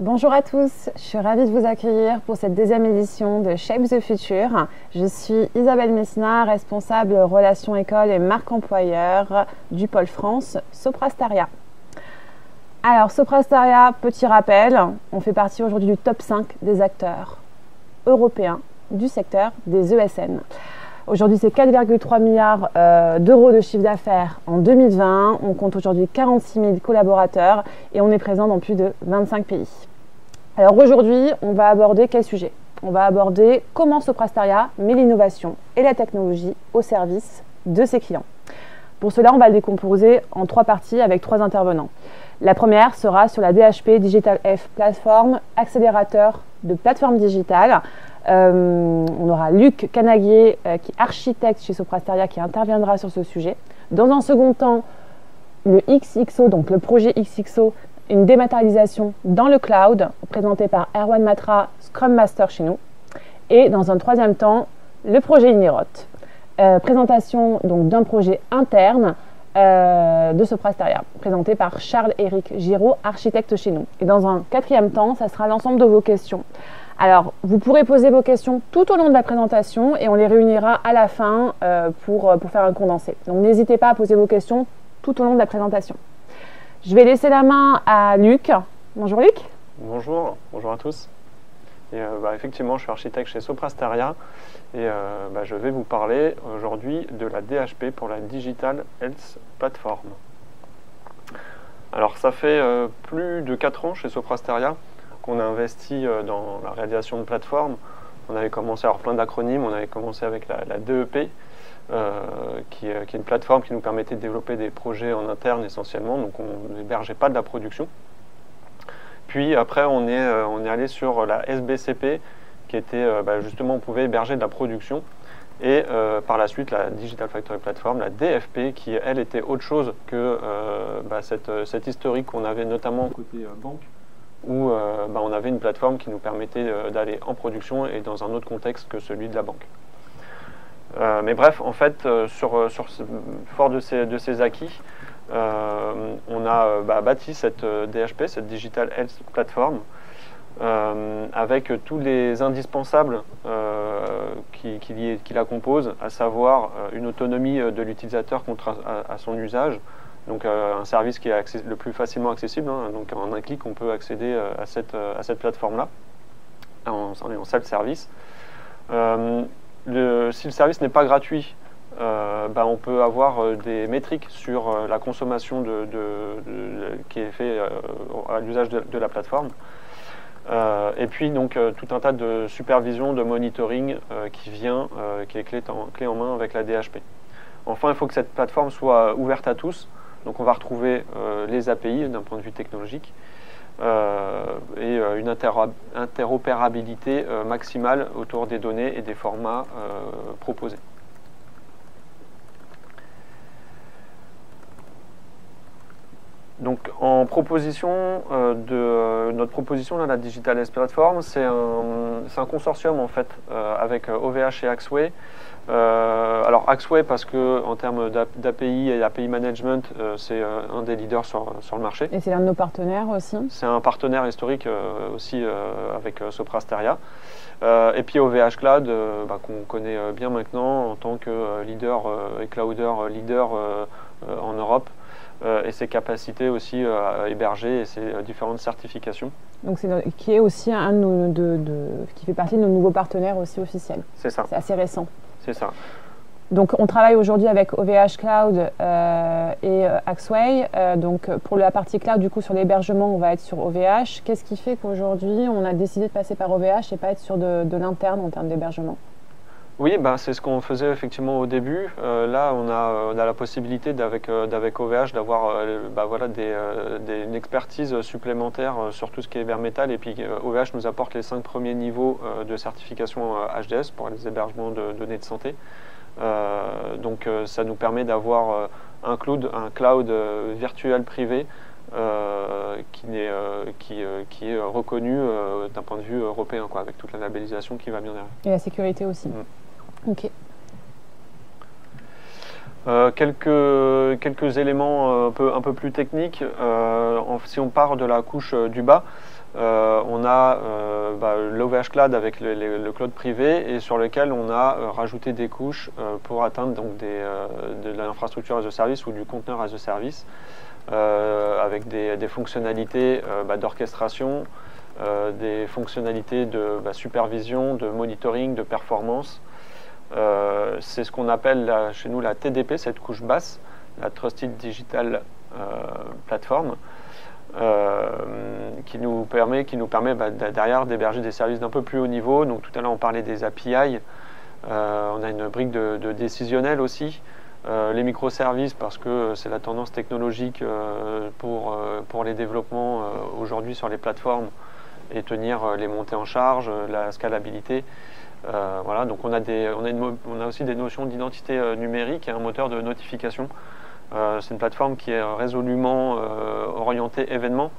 Bonjour à tous, je suis ravie de vous accueillir pour cette deuxième édition de Shape the Future. Je suis Isabelle Messina, responsable relations école et marque employeur du pôle France Soprasteria. Alors Soprasteria, petit rappel, on fait partie aujourd'hui du top 5 des acteurs européens du secteur des ESN. Aujourd'hui, c'est 4,3 milliards d'euros de chiffre d'affaires en 2020. On compte aujourd'hui 46 000 collaborateurs et on est présent dans plus de 25 pays. Alors aujourd'hui, on va aborder quel sujet? On va aborder comment Soprasteria met l'innovation et la technologie au service de ses clients. Pour cela, on va le décomposer en 3 parties avec 3 intervenants. La première sera sur la DHP Digital F Platform, accélérateur de plateformes digitales. On aura Luc Canaguier, qui est architecte chez Soprasteria, qui interviendra sur ce sujet. Dans un second temps, le XXO, donc le projet XXO, une dématérialisation dans le cloud, présenté par Erwan Matra, Scrum Master chez nous. Et dans un troisième temps, le projet Inirot, présentation donc d'un projet interne de Soprasteria, présenté par Charles-Éric Giraud, architecte chez nous. Et dans un quatrième temps, ça sera l'ensemble de vos questions. Alors, vous pourrez poser vos questions tout au long de la présentation et on les réunira à la fin pour faire un condensé. Donc, n'hésitez pas à poser vos questions tout au long de la présentation. Je vais laisser la main à Luc. Bonjour Luc. Bonjour à tous. Et, effectivement, je suis architecte chez Soprasteria et je vais vous parler aujourd'hui de la DHP pour la Digital Health Platform. Alors, ça fait plus de 4 ans chez Soprasteria qu'on a investi dans la réalisation de plateformes. On avait commencé à avoir plein d'acronymes, on avait commencé avec la DEP, qui est une plateforme qui nous permettait de développer des projets en interne essentiellement, donc on n'hébergeait pas de la production. Puis après on est allé sur la SBCP, qui était justement on pouvait héberger de la production, et par la suite la Digital Factory Platform, la DFP, qui elle était autre chose que cette historique qu'on avait notamment côté banque, où on avait une plateforme qui nous permettait d'aller en production et dans un autre contexte que celui de la banque. Mais bref, en fait, fort de ces acquis, on a bâti cette DHP, cette Digital Health Platform, avec tous les indispensables qui la composent, à savoir une autonomie de l'utilisateur à son usage, donc un service qui est le plus facilement accessible, hein, donc en un clic on peut accéder à cette plateforme-là, en self-service. Si le service n'est pas gratuit, on peut avoir des métriques sur la consommation qui est fait à l'usage de la plateforme. Et puis donc tout un tas de supervision, de monitoring qui est clé en main avec la DHP. Enfin, il faut que cette plateforme soit ouverte à tous. Donc on va retrouver les API d'un point de vue technologique et une interopérabilité maximale autour des données et des formats proposés. Donc en proposition notre proposition, là, la Digital Health Platform, c'est un consortium en fait avec OVH et Axway. Alors Axway parce que en termes d'API et API management, c'est un des leaders sur le marché. Et c'est l'un de nos partenaires aussi. C'est un partenaire historique aussi avec Soprasteria. Et puis OVH Cloud, qu'on connaît bien maintenant en tant que leader et clouder leader en Europe. Et ses capacités aussi à héberger et ses différentes certifications. Donc qui est aussi qui fait partie de nos nouveaux partenaires aussi officiels. C'est ça. C'est assez récent. C'est ça. Donc on travaille aujourd'hui avec OVH Cloud et Axway. Donc pour la partie cloud, du coup sur l'hébergement, on va être sur OVH. Qu'est-ce qui fait qu'aujourd'hui on a décidé de passer par OVH et pas être sur de l'interne en termes d'hébergement? Oui, c'est ce qu'on faisait effectivement au début. Là, on a la possibilité d'avec OVH d'avoir une expertise supplémentaire sur tout ce qui est bare metal. Et puis OVH nous apporte les 5 premiers niveaux de certification HDS pour les hébergements de données de santé. Donc ça nous permet d'avoir un cloud virtuel privé qui est reconnu d'un point de vue européen, avec toute la labellisation qui va bien derrière. Et la sécurité aussi. Ok. Quelques éléments un peu plus techniques. Si on part de la couche du bas, On a l'OVH Cloud avec le cloud privé et sur lequel on a rajouté des couches pour atteindre donc de l'infrastructure as a service ou du conteneur as a service avec des fonctionnalités d'orchestration, des fonctionnalités de supervision, de monitoring, de performance. C'est ce qu'on appelle chez nous la TDP, cette couche basse, la Trusted Digital Platform. Qui nous permet derrière d'héberger des services d'un peu plus haut niveau. Donc tout à l'heure on parlait des API, on a une brique de décisionnel aussi, les microservices parce que c'est la tendance technologique pour les développements aujourd'hui sur les plateformes et tenir les montées en charge, la scalabilité. Voilà, donc on a aussi des notions d'identité numérique et un moteur de notification. C'est une plateforme qui est résolument orientée événements,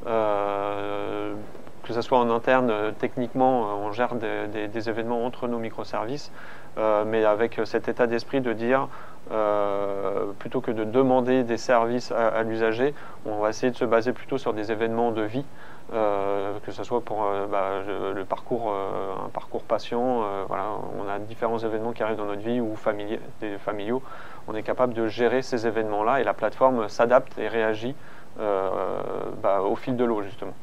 que ce soit en interne, techniquement, on gère des événements entre nos microservices, mais avec cet état d'esprit de dire, plutôt que de demander des services à l'usager, on va essayer de se baser plutôt sur des événements de vie, que ce soit pour un parcours patient. Voilà, on a différents événements qui arrivent dans notre vie ou familiaux. On est capable de gérer ces événements-là et la plateforme s'adapte et réagit au fil de l'eau justement.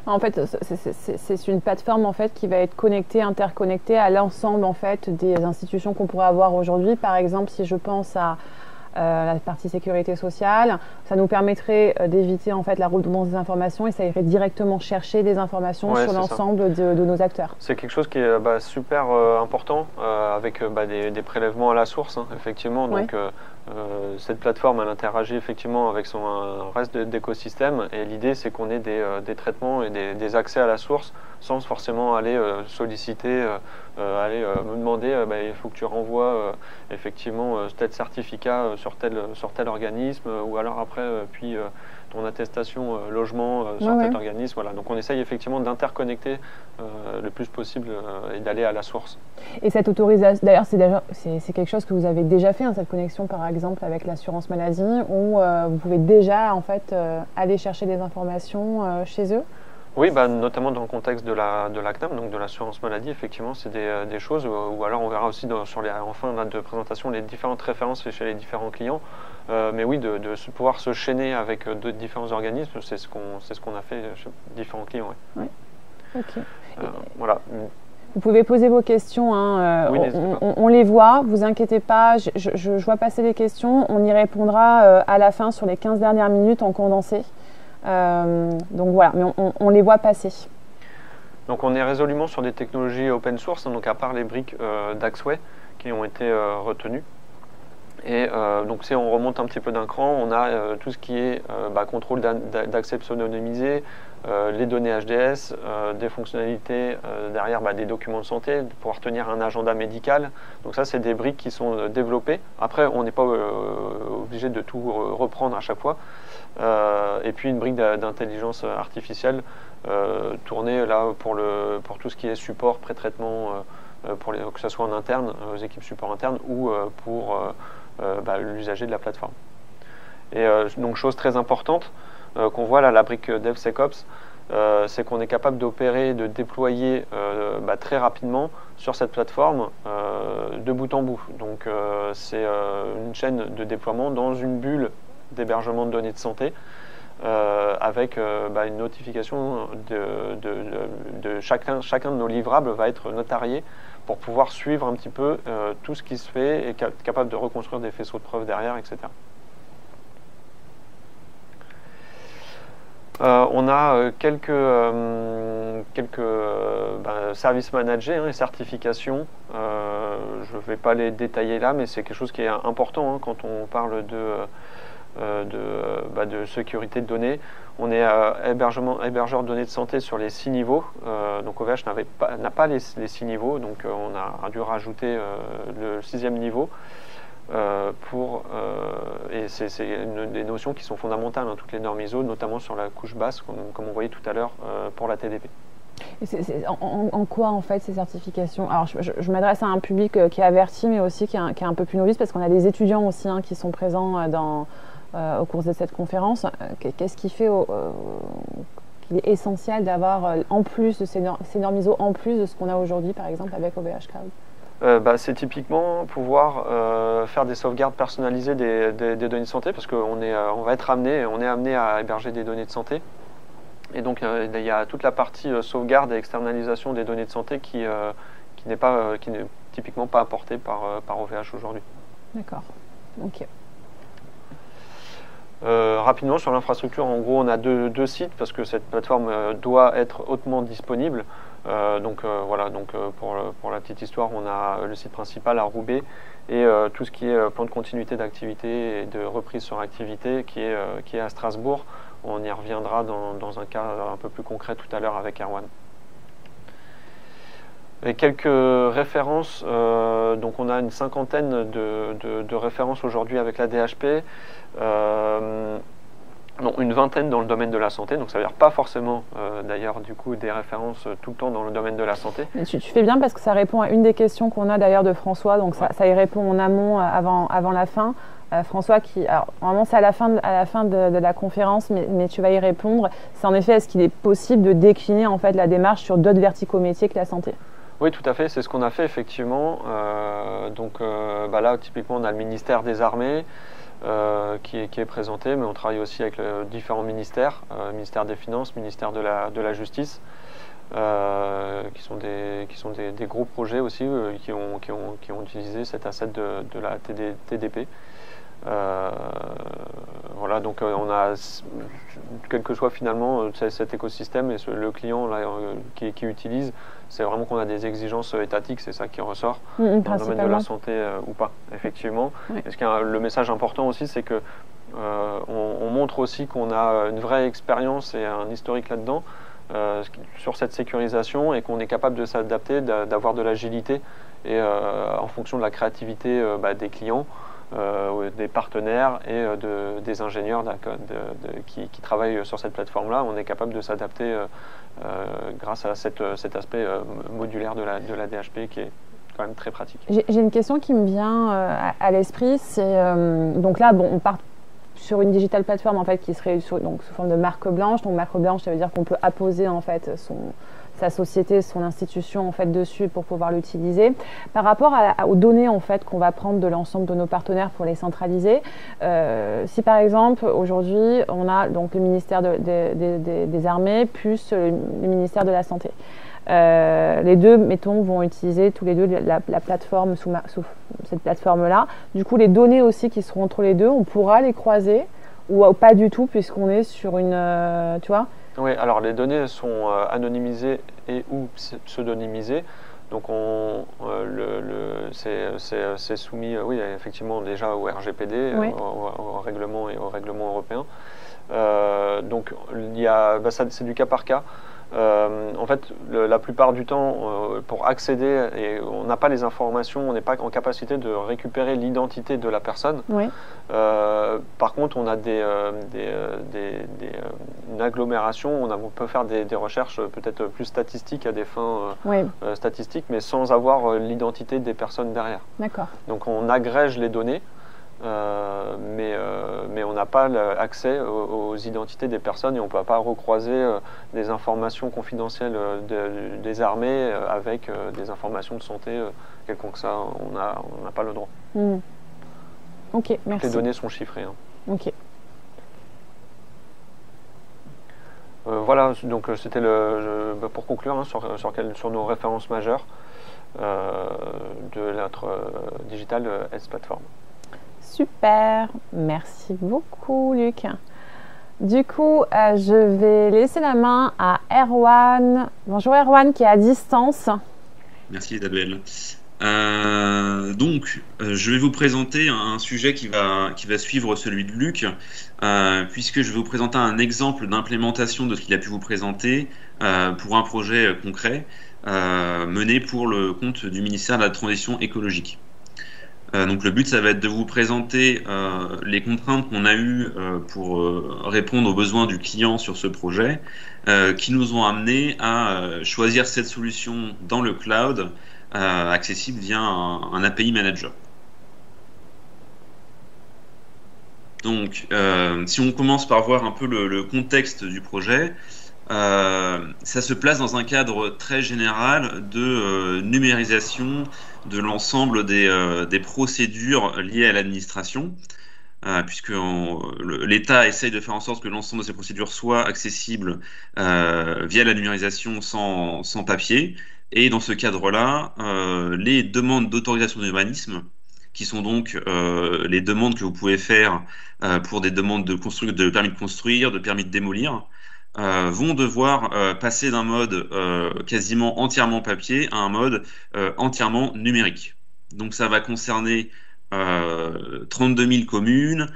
En fait, c'est une plateforme en fait qui va être connectée, interconnectée à l'ensemble en fait des institutions qu'on pourrait avoir aujourd'hui. Par exemple, si je pense à la partie sécurité sociale, ça nous permettrait d'éviter en fait la redondance des informations et ça irait directement chercher des informations sur l'ensemble de nos acteurs. C'est quelque chose qui est super important avec des prélèvements à la source, hein, effectivement. Donc cette plateforme elle interagit effectivement avec son reste d'écosystème et l'idée c'est qu'on ait des traitements et des accès à la source sans forcément aller solliciter, me demander il faut que tu renvoies effectivement tel certificat sur tel organisme ou alors après puis ton attestation logement sur tel organisme. Voilà. Donc on essaye effectivement d'interconnecter le plus possible et d'aller à la source. Et cette autorisation, d'ailleurs c'est quelque chose que vous avez déjà fait, hein, cette connexion par exemple avec l'assurance maladie où vous pouvez déjà en fait aller chercher des informations chez eux? Oui, notamment dans le contexte de la CNAM, donc de l'assurance maladie, effectivement, c'est des choses ou alors on verra aussi en fin de présentation les différentes références chez les différents clients. Mais oui, de pouvoir se chaîner avec différents organismes, c'est ce qu'on a fait chez différents clients. Oui. Ok. Voilà. Vous pouvez poser vos questions, hein, oui, on les voit, vous inquiétez pas, je vois passer les questions, on y répondra à la fin sur les 15 dernières minutes en condensé. Donc voilà, mais on les voit passer. Donc on est résolument sur des technologies open source, hein, donc à part les briques d'Axway qui ont été retenues. Et donc si on remonte un petit peu d'un cran, on a tout ce qui est contrôle d'accès pseudonymisé, les données HDS, des fonctionnalités derrière des documents de santé, de pouvoir tenir un agenda médical. Donc ça c'est des briques qui sont développées. Après on n'est pas obligé de tout reprendre à chaque fois. Et puis une brique d'intelligence artificielle tournée là pour tout ce qui est support, pré-traitement, que ce soit en interne, aux équipes support interne ou pour l'usager de la plateforme. Et donc chose très importante qu'on voit là, la brique DevSecOps, c'est qu'on est capable d'opérer, de déployer très rapidement sur cette plateforme de bout en bout. Donc c'est une chaîne de déploiement dans une bulle d'hébergement de données de santé avec une notification de chacun de nos livrables va être notarié pour pouvoir suivre un petit peu tout ce qui se fait et être capable de reconstruire des faisceaux de preuves derrière, etc. On a quelques services managés et certifications. Je ne vais pas les détailler là, mais c'est quelque chose qui est important quand on parle de sécurité de données. On est hébergeur de données de santé sur les 6 niveaux. Donc OVH n'a pas les 6 niveaux, donc on a dû rajouter le 6e niveau. Et c'est des notions qui sont fondamentales, toutes les normes ISO, notamment sur la couche basse, comme on voyait tout à l'heure pour la TDP. Et en quoi en fait ces certifications? Alors je m'adresse à un public qui est averti, mais aussi qui est un peu plus novice, parce qu'on a des étudiants aussi qui sont présents au cours de cette conférence. Qu'est-ce qui fait qu'il est essentiel d'avoir en plus de ces normes ISO, en plus de ce qu'on a aujourd'hui, par exemple, avec OVH Cloud? C'est typiquement pouvoir faire des sauvegardes personnalisées des données de santé, parce qu'on on est amené à héberger des données de santé. Et donc il y a toute la partie sauvegarde et externalisation des données de santé qui n'est typiquement pas apportée par OVH aujourd'hui. D'accord, ok. Rapidement sur l'infrastructure, en gros on a deux sites parce que cette plateforme doit être hautement disponible. Voilà, pour la petite histoire, on a le site principal à Roubaix et tout ce qui est plan de continuité d'activité et de reprise sur activité qui est à Strasbourg. On y reviendra dans un cas un peu plus concret tout à l'heure avec Erwan. Et quelques références, donc on a une cinquantaine de références aujourd'hui avec la DHP, une vingtaine dans le domaine de la santé, donc ça veut dire pas forcément d'ailleurs du coup des références tout le temps dans le domaine de la santé. Mais tu fais bien parce que ça répond à une des questions qu'on a d'ailleurs de François, donc ça y répond en amont avant la fin. François, alors normalement c'est à la fin de la conférence, mais tu vas y répondre. C'est en effet, est-ce qu'il est possible de décliner en fait la démarche sur d'autres verticaux métiers que la santé? Oui, tout à fait, c'est ce qu'on a fait effectivement. Là, typiquement, on a le ministère des Armées qui est présenté, mais on travaille aussi avec différents ministères, ministère des Finances, ministère de la Justice, qui sont des gros projets aussi qui ont utilisé cet asset de la TDP. Voilà, donc on a, quel que soit finalement cet écosystème et le client là, qui utilise, c'est vraiment qu'on a des exigences étatiques, c'est ça qui ressort dans le domaine de la santé ou pas, effectivement. Oui. Et le message important aussi, c'est que on montre aussi qu'on a une vraie expérience et un historique là-dedans sur cette sécurisation et qu'on est capable de s'adapter, d'avoir de l'agilité et en fonction de la créativité des clients. Des partenaires et des ingénieurs qui travaillent sur cette plateforme-là, on est capable de s'adapter grâce à cet aspect modulaire de la DHP qui est quand même très pratique. J'ai une question qui me vient à l'esprit, c'est donc là, on part sur une digital plateforme en fait qui serait sous forme de marque blanche. Donc marque blanche, ça veut dire qu'on peut apposer en fait sa société, son institution en fait dessus pour pouvoir l'utiliser. Par rapport aux données en fait qu'on va prendre de l'ensemble de nos partenaires pour les centraliser, si par exemple aujourd'hui on a donc le ministère des Armées plus le ministère de la Santé. Les deux, mettons, vont utiliser tous les deux la plateforme sous cette plateforme-là. Du coup, les données aussi qui seront entre les deux, on pourra les croiser ou pas du tout puisqu'on est sur une, tu vois. Oui, alors les données sont anonymisées et ou pseudonymisées. Donc c'est soumis, oui, effectivement déjà au RGPD, oui. au règlement et au règlement européen. Donc c'est du cas par cas. En fait, la plupart du temps, pour accéder, et on n'a pas les informations, on n'est pas en capacité de récupérer l'identité de la personne. Oui. Par contre, on a une agglomération, on peut faire des recherches peut-être plus statistiques à des fins statistiques, mais sans avoir l'identité des personnes derrière. D'accord. Donc on agrège les données. Mais on n'a pas accès aux identités des personnes et on ne peut pas recroiser des informations confidentielles des armées avec des informations de santé quelconque. Ça, on n'a pas le droit. Ok, merci. Toutes les données sont chiffrées. Ok. Voilà, donc c'était pour conclure sur nos références majeures de notre Digital Health Platform. Super, merci beaucoup Luc. Du coup, je vais laisser la main à Erwan. Bonjour Erwan qui est à distance. Merci Isabelle. Je vais vous présenter un sujet qui va suivre celui de Luc, puisque je vais vous présenter un exemple d'implémentation de ce qu'il a pu vous présenter pour un projet concret mené pour le compte du ministère de la Transition écologique. Donc le but, ça va être de vous présenter les contraintes qu'on a eues pour répondre aux besoins du client sur ce projet, qui nous ont amené à choisir cette solution dans le cloud, accessible via un API manager. Donc, si on commence par voir un peu le contexte du projet, ça se place dans un cadre très général de numérisation de l'ensemble des procédures liées à l'administration, puisque l'État essaye de faire en sorte que l'ensemble de ces procédures soient accessibles via la numérisation sans papier. Et dans ce cadre-là, les demandes d'autorisation d'urbanisme, qui sont donc les demandes que vous pouvez faire pour des demandes de permis de construire, de permis de démolir, vont devoir passer d'un mode quasiment entièrement papier à un mode entièrement numérique. Donc ça va concerner 32 000 communes,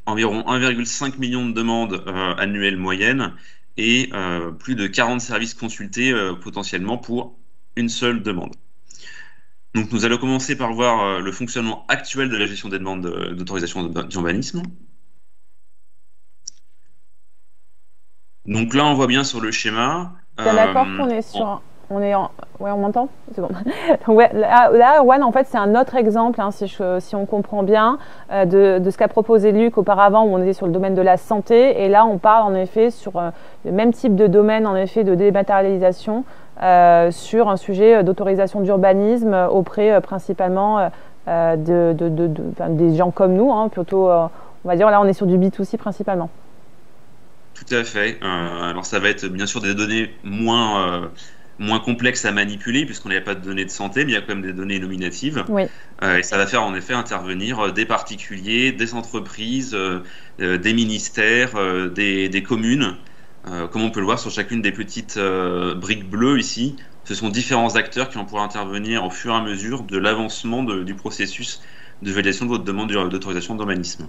environ 1,5 million de demandes annuelles moyennes et plus de 40 services consultés potentiellement pour une seule demande. Donc nous allons commencer par voir le fonctionnement actuel de la gestion des demandes d'autorisation d'urbanisme. Donc là, on voit bien sur le schéma. T'es d'accord qu'on est sur... Ouais, on m'entend? C'est bon. Ouais, là, Juan, en fait, c'est un autre exemple, hein, si on comprend bien, de ce qu'a proposé Luc auparavant, où on était sur le domaine de la santé. Et là, on parle en effet sur le même type de domaine, en effet, de dématérialisation, sur un sujet d'autorisation d'urbanisme auprès principalement des gens comme nous, hein, plutôt, on va dire, là, on est sur du B2C principalement. Tout à fait. Alors ça va être bien sûr des données moins complexes à manipuler puisqu'on n'a pas de données de santé, mais il y a quand même des données nominatives. Oui. Et ça va faire en effet intervenir des particuliers, des entreprises, des ministères, des communes. Comme on peut le voir sur chacune des petites briques bleues ici, ce sont différents acteurs qui vont pouvoir intervenir au fur et à mesure de l'avancement du processus de validation de votre demande d'autorisation d'urbanisme.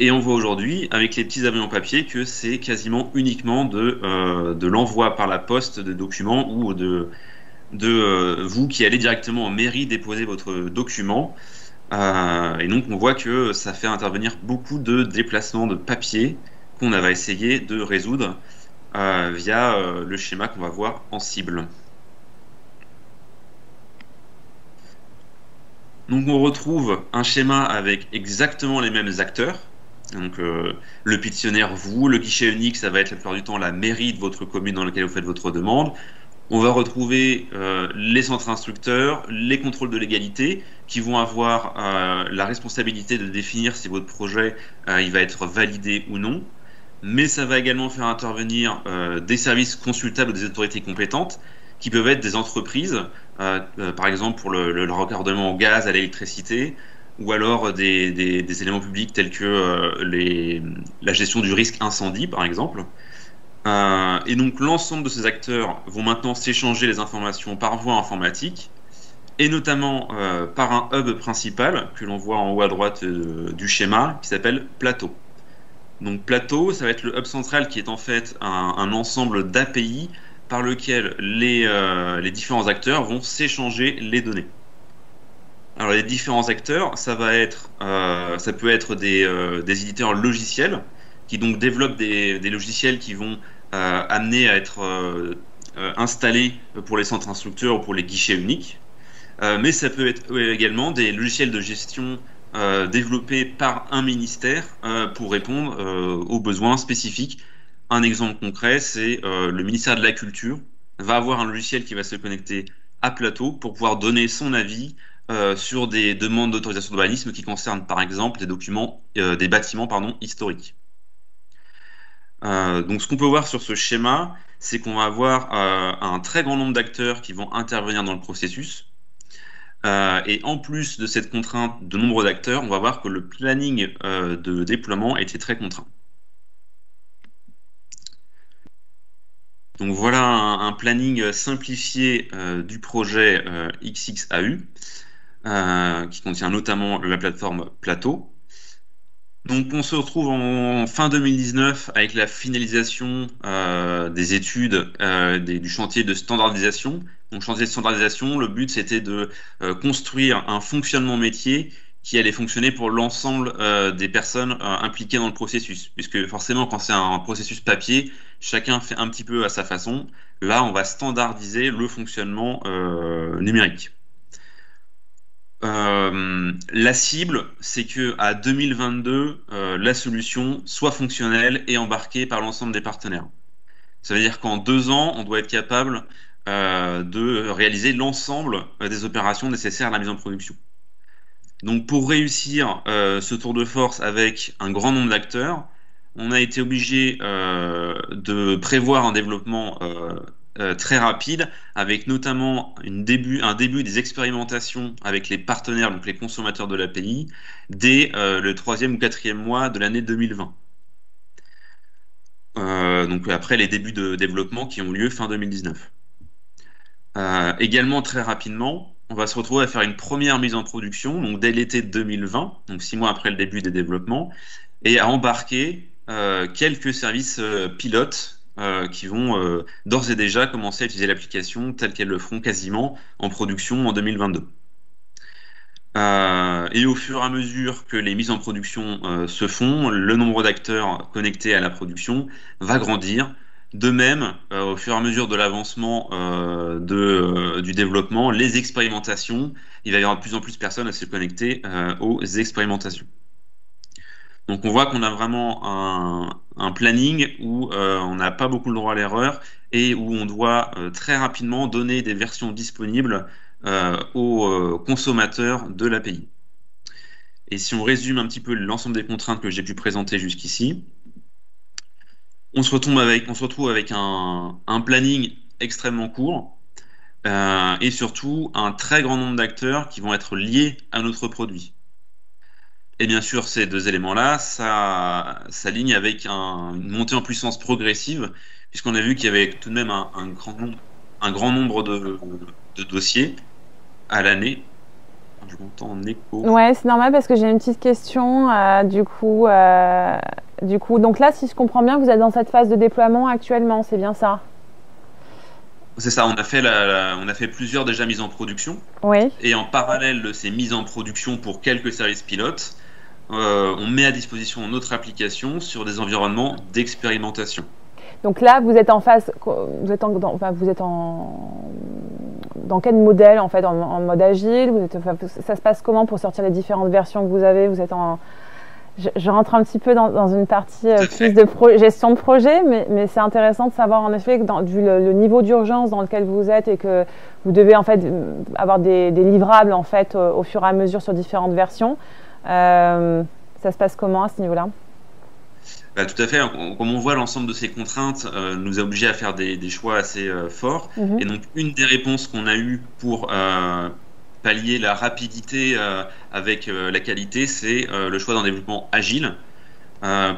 Et on voit aujourd'hui, avec les petits avis en papier, que c'est quasiment uniquement de l'envoi par la poste de documents ou de vous qui allez directement en mairie déposer votre document. Et donc on voit que ça fait intervenir beaucoup de déplacements de papier qu'on va essayer de résoudre via le schéma qu'on va voir en cible. Donc on retrouve un schéma avec exactement les mêmes acteurs. Donc le pétitionnaire, vous, le guichet unique, ça va être la plupart du temps la mairie de votre commune dans laquelle vous faites votre demande. On va retrouver les centres instructeurs, les contrôles de légalité, qui vont avoir la responsabilité de définir si votre projet il va être validé ou non. Mais ça va également faire intervenir des services consultables des autorités compétentes, qui peuvent être des entreprises, par exemple pour le raccordement au gaz, à l'électricité, ou alors des éléments publics tels que la gestion du risque incendie, par exemple. Et donc l'ensemble de ces acteurs vont maintenant s'échanger les informations par voie informatique, et notamment par un hub principal que l'on voit en haut à droite du schéma, qui s'appelle Plateau. Donc Plateau, ça va être le hub central qui est en fait un ensemble d'API par lequel les différents acteurs vont s'échanger les données. Alors les différents acteurs, ça peut être des éditeurs logiciels qui donc développent des logiciels qui vont amener à être installés pour les centres instructeurs ou pour les guichets uniques. Mais ça peut être également des logiciels de gestion développés par un ministère pour répondre aux besoins spécifiques. Un exemple concret, c'est le ministère de la Culture va avoir un logiciel qui va se connecter à Plateau pour pouvoir donner son avis sur des demandes d'autorisation d'urbanisme qui concernent par exemple des bâtiments historiques. Donc ce qu'on peut voir sur ce schéma, c'est qu'on va avoir un très grand nombre d'acteurs qui vont intervenir dans le processus. Et en plus de cette contrainte de nombre d'acteurs, on va voir que le planning de déploiement était très contraint. Donc voilà un planning simplifié du projet XXAU. Qui contient notamment la plateforme Plateau. Donc on se retrouve en fin 2019 avec la finalisation des études du chantier de standardisation. Donc chantier de standardisation, le but c'était de construire un fonctionnement métier qui allait fonctionner pour l'ensemble des personnes impliquées dans le processus. Puisque forcément quand c'est un processus papier, chacun fait un petit peu à sa façon. Là on va standardiser le fonctionnement numérique. La cible, c'est que à 2022, la solution soit fonctionnelle et embarquée par l'ensemble des partenaires. Ça veut dire qu'en 2 ans, on doit être capable de réaliser l'ensemble des opérations nécessaires à la mise en production. Donc pour réussir ce tour de force avec un grand nombre d'acteurs, on a été obligé de prévoir un développement très rapide, avec notamment un début des expérimentations avec les partenaires, donc les consommateurs de l'API, dès le 3e ou 4e mois de l'année 2020. Donc après les débuts de développement qui ont lieu fin 2019. Également très rapidement, on va se retrouver à faire une première mise en production, donc dès l'été 2020, donc 6 mois après le début des développements, et à embarquer quelques services pilotes qui vont d'ores et déjà commencer à utiliser l'application telle qu'elles le feront quasiment en production en 2022. Et au fur et à mesure que les mises en production se font, le nombre d'acteurs connectés à la production va grandir. De même, au fur et à mesure de l'avancement du développement, les expérimentations, il va y avoir de plus en plus de personnes à se connecter aux expérimentations. Donc on voit qu'on a vraiment un planning où on n'a pas beaucoup le droit à l'erreur et où on doit très rapidement donner des versions disponibles aux consommateurs de l'API. Et si on résume un petit peu l'ensemble des contraintes que j'ai pu présenter jusqu'ici, on se retrouve avec un planning extrêmement court et surtout un très grand nombre d'acteurs qui vont être liés à notre produit. Et bien sûr, ces deux éléments-là, ça s'aligne avec une montée en puissance progressive, puisqu'on a vu qu'il y avait tout de même un grand nombre de dossiers à l'année. Je m'entends en écho. Ouais, c'est normal parce que j'ai une petite question. Du coup, donc là, si je comprends bien, vous êtes dans cette phase de déploiement actuellement, c'est bien ça? C'est ça, on a fait plusieurs déjà mises en production. Oui. Et en parallèle de ces mises en production pour quelques services pilotes, on met à disposition notre application sur des environnements d'expérimentation. Donc là, vous êtes en phase, dans quel modèle en fait, en mode agile, ça se passe comment pour sortir les différentes versions que vous avez? Je rentre un petit peu dans une partie plus de gestion de projet, mais c'est intéressant de savoir en effet que vu le niveau d'urgence dans lequel vous êtes et que vous devez en fait avoir des livrables en fait au fur et à mesure sur différentes versions. Ça se passe comment à ce niveau-là? Tout à fait. Comme on voit, l'ensemble de ces contraintes nous a obligés à faire des choix assez forts. Et donc, une des réponses qu'on a eues pour pallier la rapidité avec la qualité, c'est le choix d'un développement agile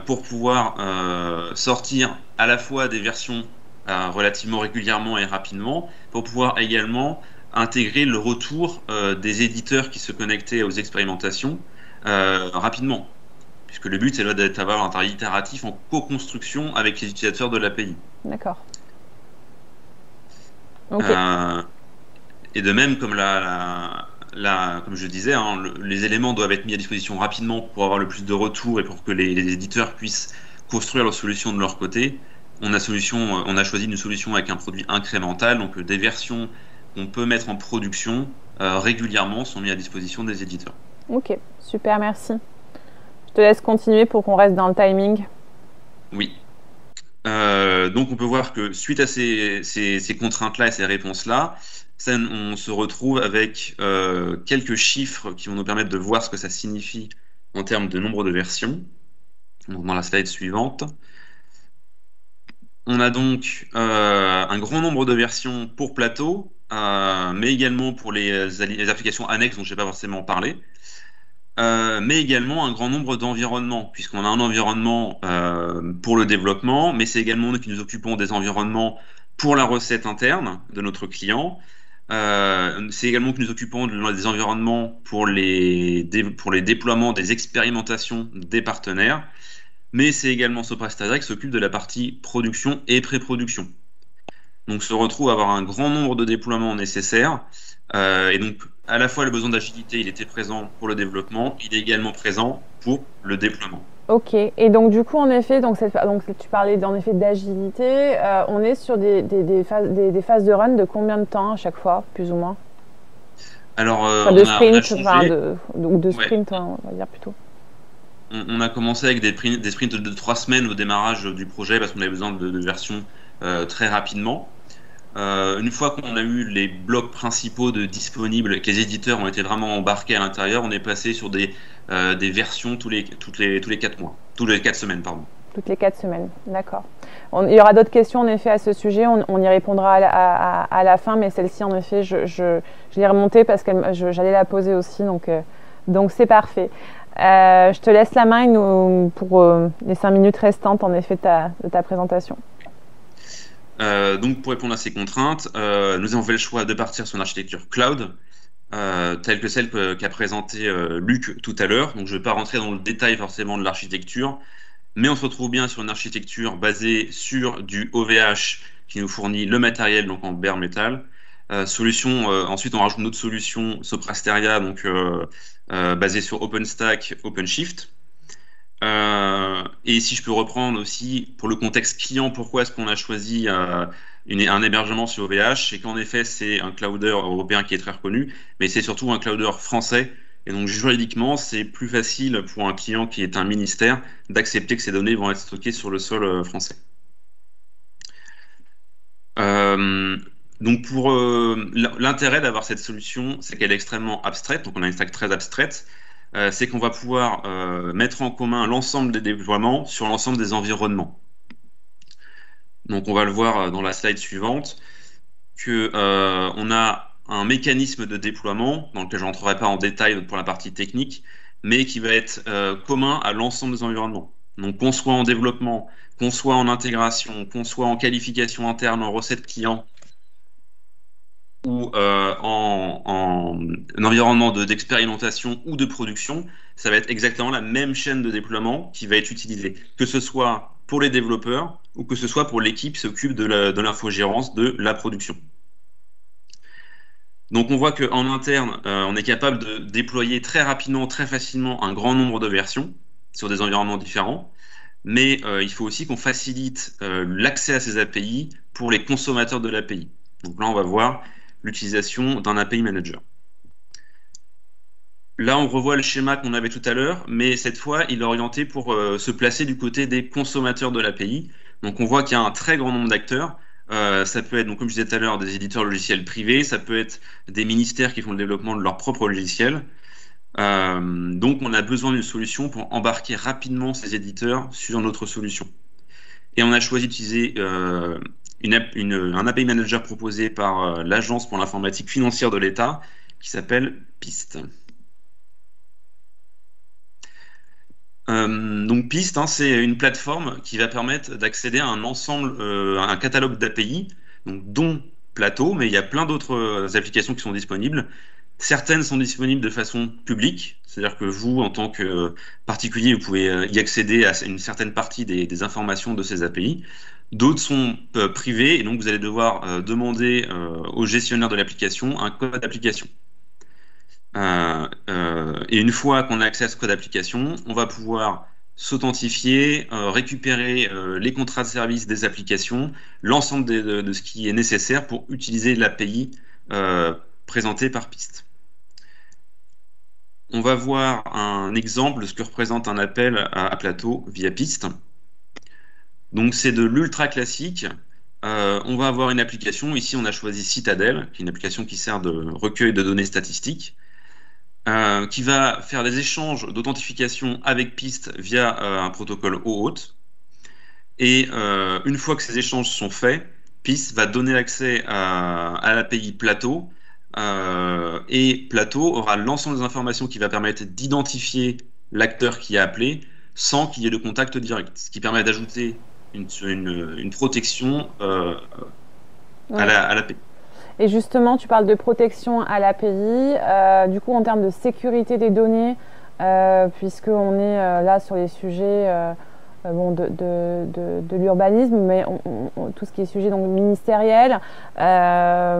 pour pouvoir sortir à la fois des versions relativement régulièrement et rapidement, pour pouvoir également intégrer le retour des éditeurs qui se connectaient aux expérimentations rapidement. Puisque le but, c'est d'avoir un travail itératif en co-construction avec les utilisateurs de l'API. D'accord. Okay. Et de même, comme comme je disais, les éléments doivent être mis à disposition rapidement pour avoir le plus de retours et pour que les éditeurs puissent construire leur solution de leur côté. On a choisi une solution avec un produit incrémental, donc des versions qu'on peut mettre en production régulièrement sont mises à disposition des éditeurs. Ok, super, merci. Je te laisse continuer pour qu'on reste dans le timing. Oui. Donc on peut voir que suite à ces contraintes-là et ces réponses-là, on se retrouve avec quelques chiffres qui vont nous permettre de voir ce que ça signifie en termes de nombre de versions. Donc dans la slide suivante. On a donc un grand nombre de versions pour Plateau, mais également pour les applications annexes dont je n'ai pas forcément parlé. Mais également un grand nombre d'environnements, puisqu'on a un environnement pour le développement, mais c'est également nous qui nous occupons des environnements pour la recette interne de notre client. C'est également que nous occupons des environnements pour les déploiements des expérimentations des partenaires, mais c'est également Sopra Steria qui s'occupe de la partie production et pré-production. Donc se retrouve à avoir un grand nombre de déploiements nécessaires, et donc à la fois le besoin d'agilité, il était présent pour le développement, il est également présent pour le déploiement. Ok, et donc du coup en effet, donc tu parlais en effet d'agilité, on est sur des phases de run de combien de temps à chaque fois, plus ou moins? Alors, Enfin, de on a sprint, changé. enfin, ou de Ouais, sprint, hein, on va dire plutôt. ouais. On va dire plutôt. On a commencé avec des sprints de 3 semaines au démarrage du projet parce qu'on avait besoin de versions très rapidement. Une fois qu'on a eu les blocs principaux disponibles et que les éditeurs ont été vraiment embarqués à l'intérieur, on est passé sur des versions tous les 4 mois, tous les 4 semaines, pardon. Toutes les 4 semaines, d'accord. Il y aura d'autres questions en effet à ce sujet, on y répondra à la fin, mais celle-ci en effet, je l'ai remontée parce que j'allais la poser aussi, donc c'est parfait. Je te laisse la main pour les 5 minutes restantes en effet de ta présentation. Donc pour répondre à ces contraintes, nous avons fait le choix de partir sur une architecture cloud, telle que celle qu'a présentée Luc tout à l'heure. Donc je ne vais pas rentrer dans le détail forcément de l'architecture, mais on se retrouve bien sur une architecture basée sur du OVH qui nous fournit le matériel donc en bare metal. Ensuite on rajoute une autre solution Soprasteria donc basée sur OpenStack, OpenShift. Et si je peux reprendre aussi pour le contexte client, pourquoi est-ce qu'on a choisi un hébergement sur OVH, c'est qu'en effet c'est un clouder européen qui est très reconnu, mais c'est surtout un clouder français. Et donc juridiquement, c'est plus facile pour un client qui est un ministère d'accepter que ces données vont être stockées sur le sol français. Donc pour l'intérêt d'avoir cette solution, c'est qu'elle est extrêmement abstraite. Donc on a une stack très abstraite. C'est qu'on va pouvoir mettre en commun l'ensemble des déploiements sur l'ensemble des environnements. Donc on va le voir dans la slide suivante, que on a un mécanisme de déploiement dans lequel je ne rentrerai pas en détail pour la partie technique, mais qui va être commun à l'ensemble des environnements. Donc qu'on soit en développement, qu'on soit en intégration, qu'on soit en qualification interne, en recette client, ou en environnement d'expérimentation ou de production, ça va être exactement la même chaîne de déploiement qui va être utilisée, que ce soit pour les développeurs ou que ce soit pour l'équipe qui s'occupe de l'infogérance de la production. Donc on voit qu'en interne, on est capable de déployer très rapidement, très facilement un grand nombre de versions sur des environnements différents, mais il faut aussi qu'on facilite l'accès à ces API pour les consommateurs de l'API. Donc là, on va voir l'utilisation d'un API Manager. Là, on revoit le schéma qu'on avait tout à l'heure, mais cette fois, il est orienté pour se placer du côté des consommateurs de l'API. Donc on voit qu'il y a un très grand nombre d'acteurs. Ça peut être, donc, comme je disais tout à l'heure, des éditeurs logiciels privés, ça peut être des ministères qui font le développement de leur propre logiciel. Donc on a besoin d'une solution pour embarquer rapidement ces éditeurs sur notre solution. Et on a choisi d'utiliser un API Manager proposé par l'Agence pour l'informatique financière de l'État qui s'appelle PIST. Donc PIST, c'est une plateforme qui va permettre d'accéder à un ensemble, un catalogue d'API, dont Plateau, mais il y a plein d'autres applications qui sont disponibles. Certaines sont disponibles de façon publique, c'est-à-dire que vous, en tant que particulier, vous pouvez y accéder à une certaine partie des informations de ces API. D'autres sont privées, et donc vous allez devoir demander au gestionnaire de l'application un code d'application. Et une fois qu'on a accès à ce code d'application, on va pouvoir s'authentifier, récupérer les contrats de service des applications, l'ensemble de ce qui est nécessaire pour utiliser l'API présentée par PIST. On va voir un exemple de ce que représente un appel à Plateau via PIST. Donc c'est de l'ultra classique. On va avoir une application, ici on a choisi Citadel, qui est une application qui sert de recueil de données statistiques, qui va faire des échanges d'authentification avec PIST via un protocole OAuth. Et une fois que ces échanges sont faits, PIST va donner accès à l'API Plateau, et Plateau aura l'ensemble des informations qui va permettre d'identifier l'acteur qui a appelé sans qu'il y ait de contact direct, ce qui permet d'ajouter une protection à l'API. Et justement, tu parles de protection à l'API. Du coup, en termes de sécurité des données, puisqu'on est là sur les sujets de l'urbanisme, mais tout ce qui est sujet donc, ministériel, ça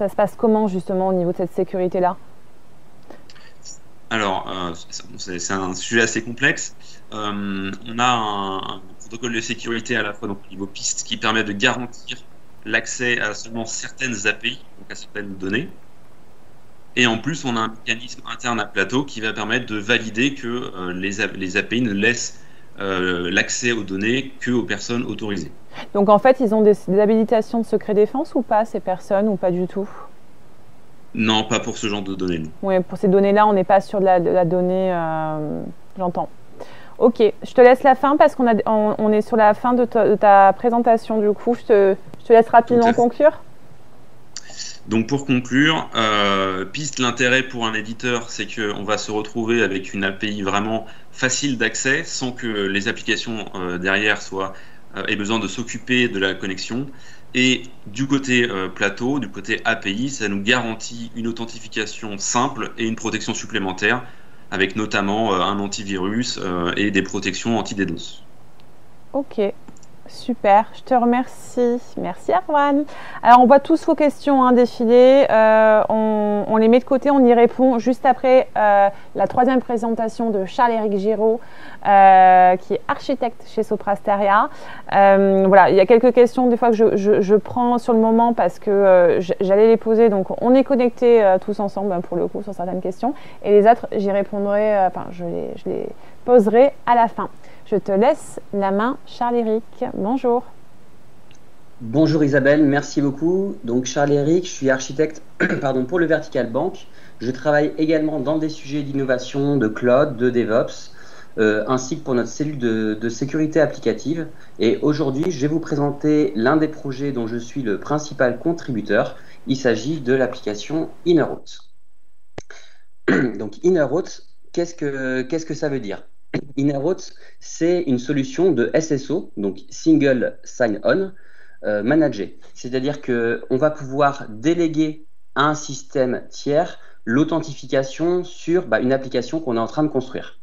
se passe comment justement au niveau de cette sécurité-là ? Alors, c'est un sujet assez complexe. On a un protocole de sécurité à la fois donc, au niveau PIST qui permet de garantir l'accès à seulement certaines API, donc à certaines données. Et en plus, on a un mécanisme interne à Plateau qui va permettre de valider que les API ne laissent l'accès aux données qu'aux personnes autorisées. Donc en fait, ils ont des habilitations de secret défense ou pas, ces personnes, ou pas du tout? Non, pas pour ce genre de données. Oui, pour ces données-là, on n'est pas sur de la donnée, j'entends. Ok, je te laisse la fin parce on est sur la fin de ta présentation. Du coup, je te laisse rapidement conclure. Donc pour conclure, Piste, l'intérêt pour un éditeur, c'est qu'on va se retrouver avec une API vraiment facile d'accès sans que les applications derrière aient besoin de s'occuper de la connexion. Et du côté Plateau, du côté API, ça nous garantit une authentification simple et une protection supplémentaire, avec notamment un antivirus et des protections anti-DDoS. Ok, super, je te remercie. Merci Erwan. Alors on voit tous vos questions défiler, on les met de côté, on y répond juste après la troisième présentation de Charles-Éric Giraud, qui est architecte chez Soprasteria. Voilà, il y a quelques questions des fois que je prends sur le moment parce que j'allais les poser, donc on est connectés tous ensemble pour le coup sur certaines questions, et les autres j'y répondrai, je les poserai à la fin. Je te laisse la main, Charles-Éric. Bonjour. Bonjour Isabelle, merci beaucoup. Donc Charles-Éric, je suis architecte pour le Vertical Bank. Je travaille également dans des sujets d'innovation, de cloud, de DevOps, ainsi que pour notre cellule de sécurité applicative. Et aujourd'hui, je vais vous présenter l'un des projets dont je suis le principal contributeur. Il s'agit de l'application InnerRoute. Donc InnerRoute, qu'est-ce que ça veut dire? InnerRoute, c'est une solution de SSO, donc Single Sign-On, managé. C'est-à-dire qu'on va pouvoir déléguer à un système tiers l'authentification sur une application qu'on est en train de construire.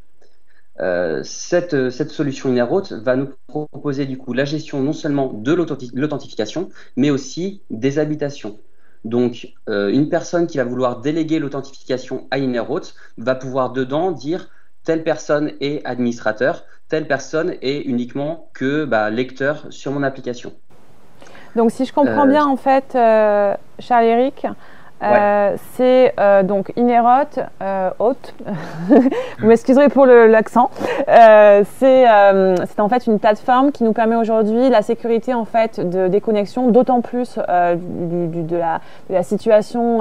Cette solution InnerRoute va nous proposer du coup la gestion non seulement de l'authentification, mais aussi des habilitations. Donc, une personne qui va vouloir déléguer l'authentification à InnerRoute va pouvoir dedans dire telle personne est administrateur, telle personne est uniquement que lecteur sur mon application. Donc, si je comprends bien, en fait, Charles-Éric, c'est donc InnerRoute, vous m'excuserez pour l'accent, c'est en fait une plateforme qui nous permet aujourd'hui la sécurité en fait des connexions, d'autant plus de la situation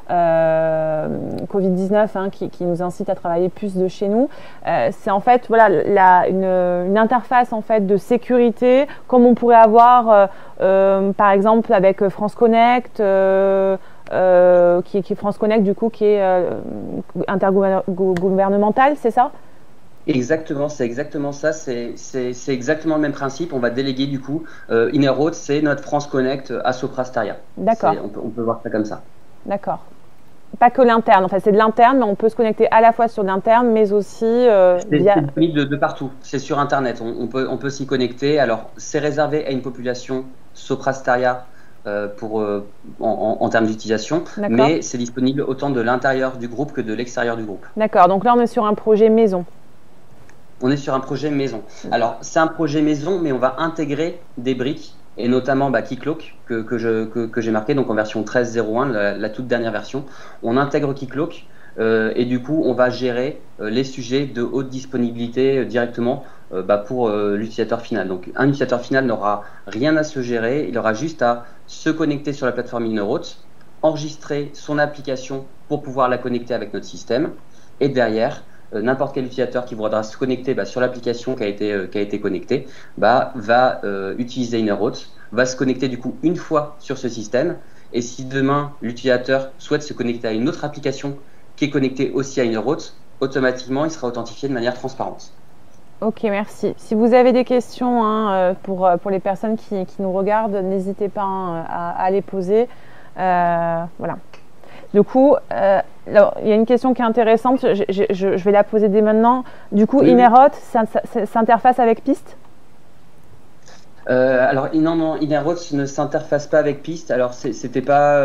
Covid-19 qui nous incite à travailler plus de chez nous. C'est en fait une interface en fait de sécurité comme on pourrait avoir par exemple avec France Connect, qui est France Connect du coup, qui est intergouvernemental, c'est ça? Exactement, c'est exactement ça, c'est exactement le même principe. On va déléguer du coup, InnerRoute, c'est notre France Connect à Soprasteria. D'accord. On peut voir ça comme ça. D'accord. Pas que l'interne, enfin c'est de l'interne, mais on peut se connecter à la fois sur l'interne, mais aussi via… C'est disponible de partout, c'est sur Internet, on peut s'y connecter. Alors c'est réservé à une population Soprasteria en termes d'utilisation, mais c'est disponible autant de l'intérieur du groupe que de l'extérieur du groupe. D'accord, donc là on est sur un projet maison. On est sur un projet maison. Alors c'est un projet maison, mais on va intégrer des briques, et notamment Keycloak que j'ai marqué, donc en version 13.01, la toute dernière version. On intègre Keycloak et du coup on va gérer les sujets de haute disponibilité directement pour l'utilisateur final. Donc un utilisateur final n'aura rien à se gérer, il aura juste à se connecter sur la plateforme InnerRoute, enregistrer son application pour pouvoir la connecter avec notre système, et derrière n'importe quel utilisateur qui voudra se connecter sur l'application qui a été connectée va utiliser InnerRoute, va se connecter du coup une fois sur ce système, et si demain l'utilisateur souhaite se connecter à une autre application qui est connectée aussi à InnerRoute, automatiquement il sera authentifié de manière transparente. Ok, merci. Si vous avez des questions pour les personnes qui nous regardent, n'hésitez pas à les poser. Voilà. Du coup, alors, il y a une question qui est intéressante, je vais la poser dès maintenant. Du coup, oui. InnerRoute s'interface avec Piste? Alors non, non, Innerroots ne s'interface pas avec Piste. Alors c'était pas,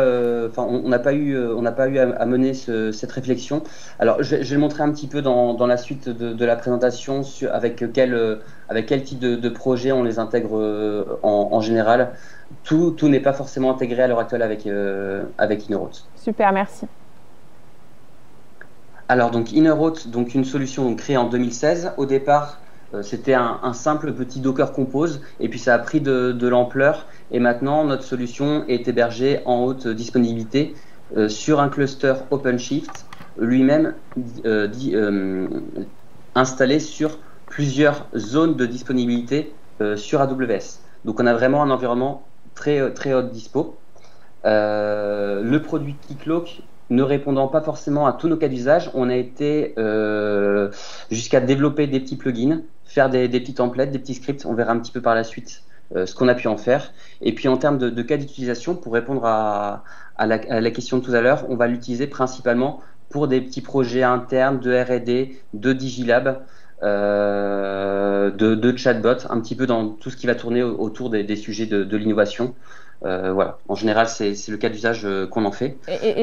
enfin on n'a pas eu, à mener cette réflexion. Alors je vais le montrer un petit peu dans la suite de la présentation avec quel type de projet on les intègre en général. Tout n'est pas forcément intégré à l'heure actuelle avec Innerroots. Super, merci. Alors donc Innerroots, donc une solution créée en 2016. Au départ, c'était un simple petit Docker Compose, et puis ça a pris de l'ampleur, et maintenant notre solution est hébergée en haute disponibilité sur un cluster OpenShift, lui-même installé sur plusieurs zones de disponibilité sur AWS. Donc on a vraiment un environnement très, très haute dispo. Le produit Keycloak ne répondant pas forcément à tous nos cas d'usage, on a été jusqu'à développer des petits plugins, faire des petits templates, des petits scripts. On verra un petit peu par la suite ce qu'on a pu en faire. Et puis en termes de cas d'utilisation, pour répondre à la question de tout à l'heure, on va l'utiliser principalement pour des petits projets internes de R&D, de Digilab, de chatbot, un petit peu dans tout ce qui va tourner autour des sujets de l'innovation. Voilà, en général, c'est le cas d'usage qu'on en fait.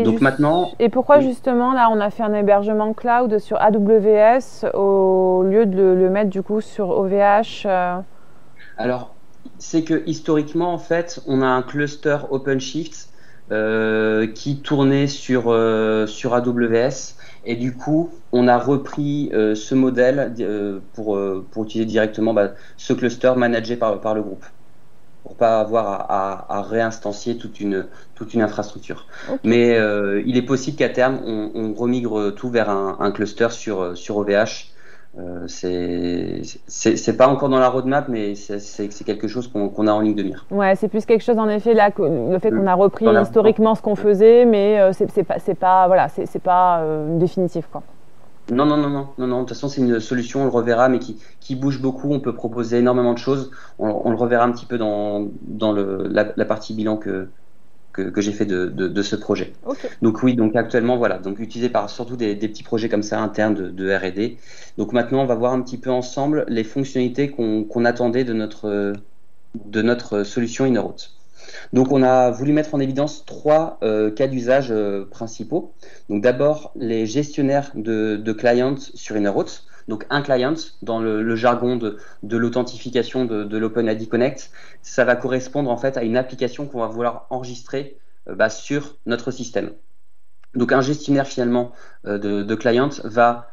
Donc maintenant. Et pourquoi justement là, on a fait un hébergement cloud sur AWS au lieu de le mettre du coup sur OVH Alors, c'est que historiquement, en fait, on a un cluster OpenShift qui tournait sur AWS, et du coup, on a repris ce modèle pour utiliser directement ce cluster managé par le groupe, pour pas avoir à réinstancier toute une infrastructure. Okay. Mais il est possible qu'à terme, on remigre tout vers un cluster sur OVH. C'est pas encore dans la roadmap, mais c'est quelque chose qu'on a en ligne de mire. Ouais, c'est plus quelque chose en effet là, le fait qu'on a repris historiquement ce qu'on faisait, mais c'est pas définitif quoi. Non. De toute façon, c'est une solution, on le reverra, mais qui bouge beaucoup. On peut proposer énormément de choses. On le reverra un petit peu dans la partie bilan que j'ai fait de ce projet. Okay. Donc oui, donc actuellement, voilà, donc utilisé par surtout des petits projets comme ça internes de R&D. Donc maintenant, on va voir un petit peu ensemble les fonctionnalités qu'on attendait de notre solution Innerroots. Donc on a voulu mettre en évidence trois cas d'usage principaux. Donc d'abord, les gestionnaires de clients sur Innerroots. Donc un client, dans le jargon de l'authentification de l'OpenID Connect, ça va correspondre en fait à une application qu'on va vouloir enregistrer sur notre système. Donc un gestionnaire finalement de client va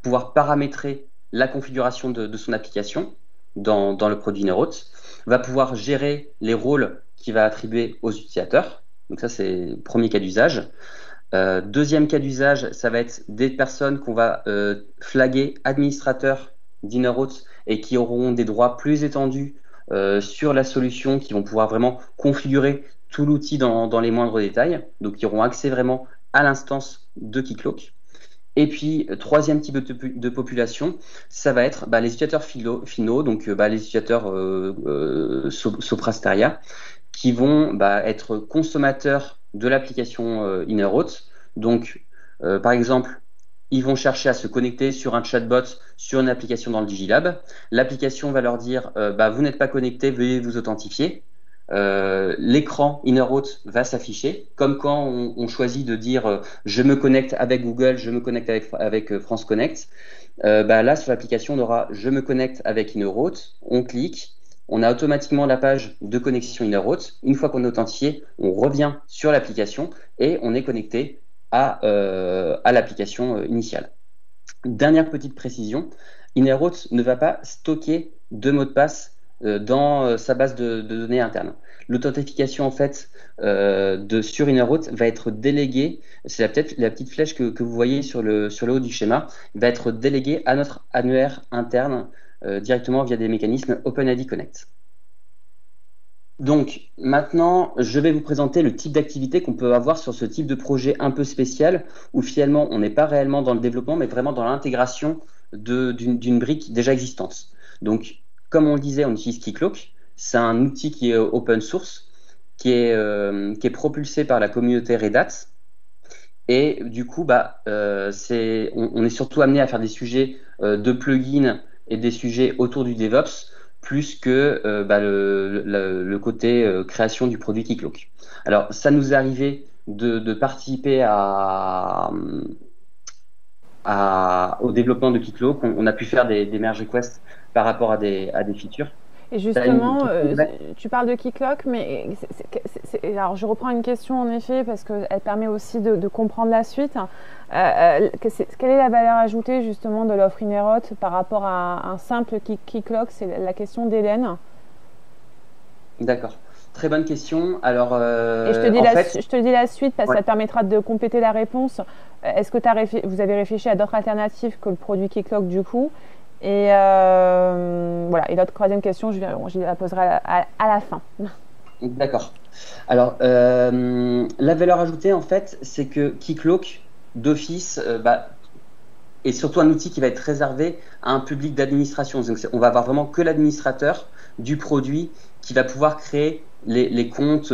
pouvoir paramétrer la configuration de son application dans le produit Innerroots, va pouvoir gérer les rôles qu'il va attribuer aux utilisateurs. Donc ça, c'est le premier cas d'usage. Deuxième cas d'usage, ça va être des personnes qu'on va flaguer administrateurs d'Innerroots et qui auront des droits plus étendus sur la solution, qui vont pouvoir vraiment configurer tout l'outil dans les moindres détails, donc qui auront accès vraiment à l'instance de Keycloak. Et puis, troisième type de population, ça va être les utilisateurs finaux, donc les utilisateurs Soprasteria, qui vont être consommateurs de l'application Innerroots. Donc, par exemple, ils vont chercher à se connecter sur un chatbot, sur une application dans le Digilab. L'application va leur dire vous n'êtes pas connecté, veuillez vous authentifier. L'écran Innerroots va s'afficher, comme quand on choisit de dire je me connecte avec Google, je me connecte avec France Connect. Là, sur l'application, on aura je me connecte avec Innerroots, on clique. On a automatiquement la page de connexion Innerroots. Une fois qu'on est authentifié, on revient sur l'application et on est connecté à l'application initiale. Dernière petite précision, Innerroots ne va pas stocker de mot de passe dans sa base de données interne. L'authentification en fait sur Innerroots va être déléguée, c'est peut-être la petite flèche que vous voyez sur le haut du schéma, va être déléguée à notre annuaire interne directement via des mécanismes OpenID Connect. Donc maintenant, je vais vous présenter le type d'activité qu'on peut avoir sur ce type de projet un peu spécial, où finalement on n'est pas réellement dans le développement, mais vraiment dans l'intégration d'une brique déjà existante. Donc, comme on le disait, on utilise Keycloak. C'est un outil qui est open source, qui est propulsé par la communauté Red Hat. Et du coup, on est surtout amené à faire des sujets de plugins et des sujets autour du DevOps plus que le côté création du produit Keycloak. Alors, ça nous est arrivé de participer au développement de Keycloak. On a pu faire des merge requests par rapport à des features. Et justement, tu parles de Keycloak, mais alors je reprends une question en effet parce qu'elle permet aussi de comprendre la suite. Quelle est la valeur ajoutée justement de l'offre Inerhot par rapport à un simple Keycloak? C'est la question d'Hélène. D'accord. Très bonne question. Alors, et je te dis la suite parce que ça te permettra de compléter la réponse. Est-ce que vous avez réfléchi à d'autres alternatives que le produit Keycloak du coup? Et voilà. Et l'autre troisième question, je la poserai à la fin. D'accord. Alors, la valeur ajoutée, en fait, c'est que Keycloak, d'office, est surtout un outil qui va être réservé à un public d'administration. Donc, on va avoir vraiment que l'administrateur du produit qui va pouvoir créer les comptes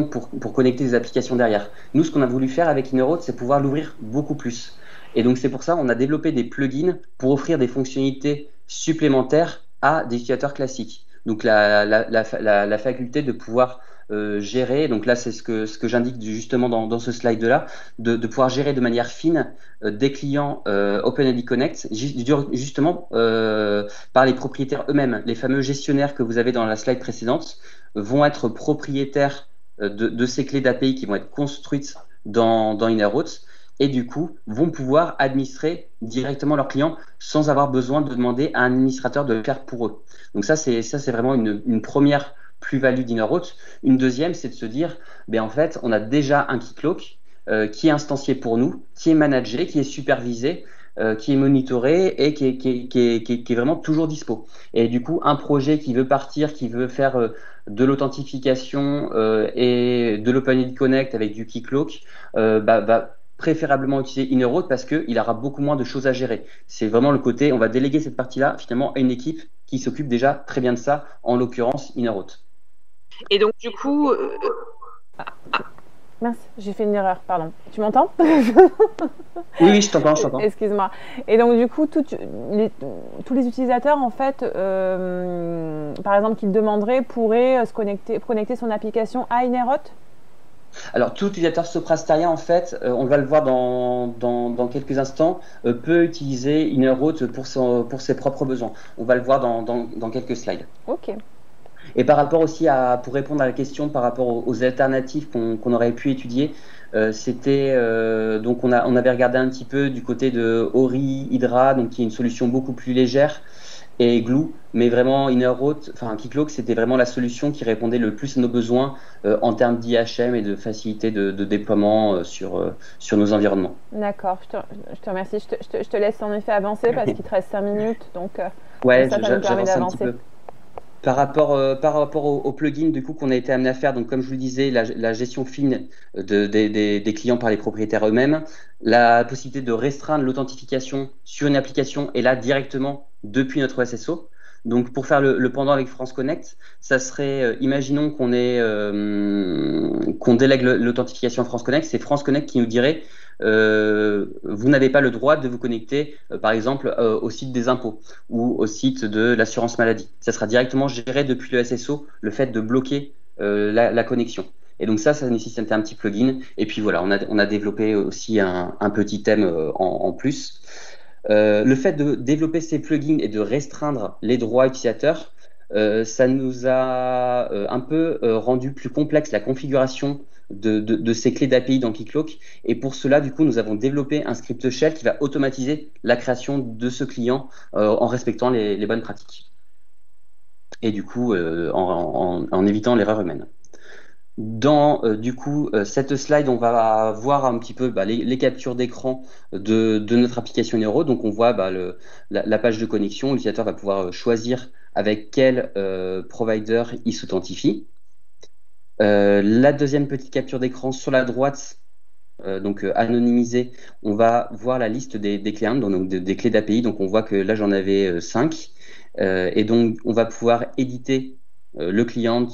pour connecter des applications derrière. Nous, ce qu'on a voulu faire avec Inerhot, c'est pouvoir l'ouvrir beaucoup plus. Et donc, c'est pour ça qu'on a développé des plugins pour offrir des fonctionnalités supplémentaires à des utilisateurs classiques. Donc, la faculté de pouvoir gérer, donc là, c'est ce que j'indique justement dans ce slide-là, de pouvoir gérer de manière fine des clients OpenID Connect, justement par les propriétaires eux-mêmes. Les fameux gestionnaires que vous avez dans la slide précédente vont être propriétaires de ces clés d'API qui vont être construites dans Inerhot, et du coup vont pouvoir administrer directement leurs clients sans avoir besoin de demander à un administrateur de le faire pour eux. Donc ça c'est vraiment une première plus-value d'Inerhot. Une deuxième, c'est de se dire, en fait, on a déjà un Keycloak qui est instancié pour nous, qui est managé, qui est supervisé, qui est monitoré et qui est vraiment toujours dispo. Et du coup, un projet qui veut partir, qui veut faire de l'authentification et de l'OpenID Connect avec du Keycloak, va préférablement utiliser Inerhot parce qu'il aura beaucoup moins de choses à gérer. C'est vraiment le côté, on va déléguer cette partie-là finalement à une équipe qui s'occupe déjà très bien de ça, en l'occurrence Inerhot. Et donc du coup... Mince, j'ai fait une erreur, pardon. Tu m'entends? Oui, je t'entends. Excuse-moi. Et donc du coup, tous les utilisateurs, en fait, par exemple, qu'ils demanderaient, pourraient connecter son application à Inerhot? Alors, tout utilisateur Soprasteria, en fait, on va le voir dans quelques instants, peut utiliser Inerhot pour ses propres besoins. On va le voir dans quelques slides. Ok. Et par rapport aussi pour répondre à la question par rapport aux alternatives qu'on aurait pu étudier, donc on avait regardé un petit peu du côté de Ori Hydra, donc qui est une solution beaucoup plus légère, et Glue, mais vraiment Keycloak, c'était vraiment la solution qui répondait le plus à nos besoins en termes d'IHM et de facilité de déploiement sur nos environnements. D'accord, je te remercie. Je te laisse en effet avancer parce qu'il te reste 5 minutes, donc ouais, ça nous permet d'avancer. Par rapport au plugin du coup qu'on a été amené à faire, donc comme je vous le disais, la gestion fine des clients par les propriétaires eux-mêmes, la possibilité de restreindre l'authentification sur une application et là directement depuis notre SSO. Donc pour faire le pendant avec France Connect, ça serait, imaginons qu'on délègue l'authentification à France Connect, c'est France Connect qui nous dirait vous n'avez pas le droit de vous connecter, par exemple, au site des impôts ou au site de l'assurance maladie. Ça sera directement géré depuis le SSO, le fait de bloquer la connexion. Et donc ça nécessite un petit plugin. Et puis voilà, on a développé aussi un petit thème en plus. Le fait de développer ces plugins et de restreindre les droits utilisateurs, ça nous a un peu rendu plus complexe la configuration de ces clés d'API dans Keycloak. Et pour cela, du coup, nous avons développé un script shell qui va automatiser la création de ce client en respectant les bonnes pratiques. Et du coup, en évitant l'erreur humaine. Dans du coup cette slide, on va voir un petit peu les captures d'écran de notre application Inerhot. Donc on voit la page de connexion. L'utilisateur va pouvoir choisir avec quel provider il s'authentifie. La deuxième petite capture d'écran sur la droite, donc anonymisée, on va voir la liste des clients, donc des clés d'API. Donc on voit que là j'en avais 5 et donc on va pouvoir éditer le client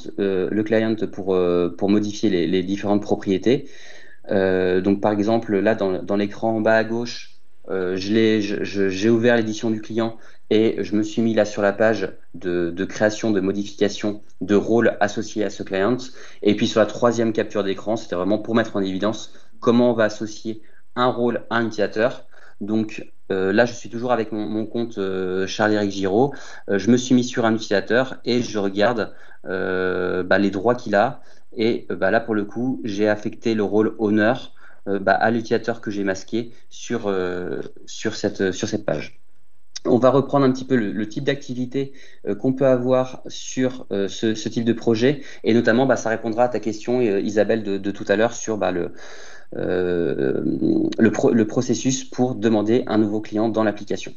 pour modifier les différentes propriétés. Donc par exemple là dans l'écran en bas à gauche, J'ai ouvert l'édition du client et je me suis mis là sur la page de création, de modification de rôles associés à ce client. Et puis sur la troisième capture d'écran, c'était vraiment pour mettre en évidence comment on va associer un rôle à un utilisateur. Donc là, je suis toujours avec mon compte Charles-Éric Giraud. Je me suis mis sur un utilisateur et je regarde les droits qu'il a. Et là, pour le coup, j'ai affecté le rôle honneur à l'utilisateur que j'ai masqué sur cette page. On va reprendre un petit peu le type d'activité qu'on peut avoir sur ce type de projet, et notamment ça répondra à ta question, Isabelle, de tout à l'heure sur le processus pour demander un nouveau client dans l'application.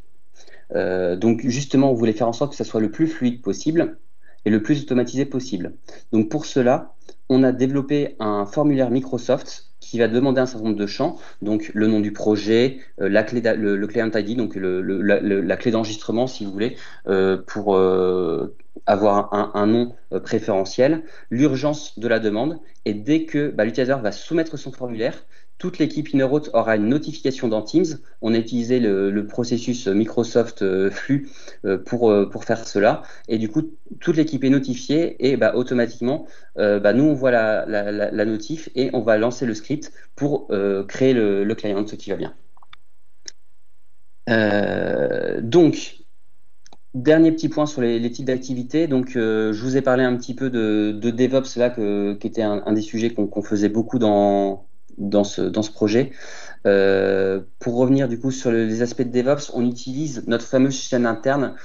Donc justement, on voulait faire en sorte que ça soit le plus fluide possible et le plus automatisé possible. Donc pour cela, on a développé un formulaire Microsoft qui va demander un certain nombre de champs, donc le nom du projet, le client ID, donc la clé d'enregistrement si vous voulez, pour avoir un nom préférentiel, l'urgence de la demande, et dès que l'utilisateur va soumettre son formulaire, toute l'équipe Innerhaute aura une notification dans Teams. On a utilisé le processus Microsoft Flux pour faire cela. Et du coup, toute l'équipe est notifiée et automatiquement, nous, on voit la notif et on va lancer le script pour créer le client, ce qui va bien. Donc, dernier petit point sur les types d'activités. Donc, je vous ai parlé un petit peu de DevOps là, qui était un des sujets qu'on faisait beaucoup dans ce projet. Pour revenir du coup sur les aspects de DevOps, on utilise notre fameuse chaîne interne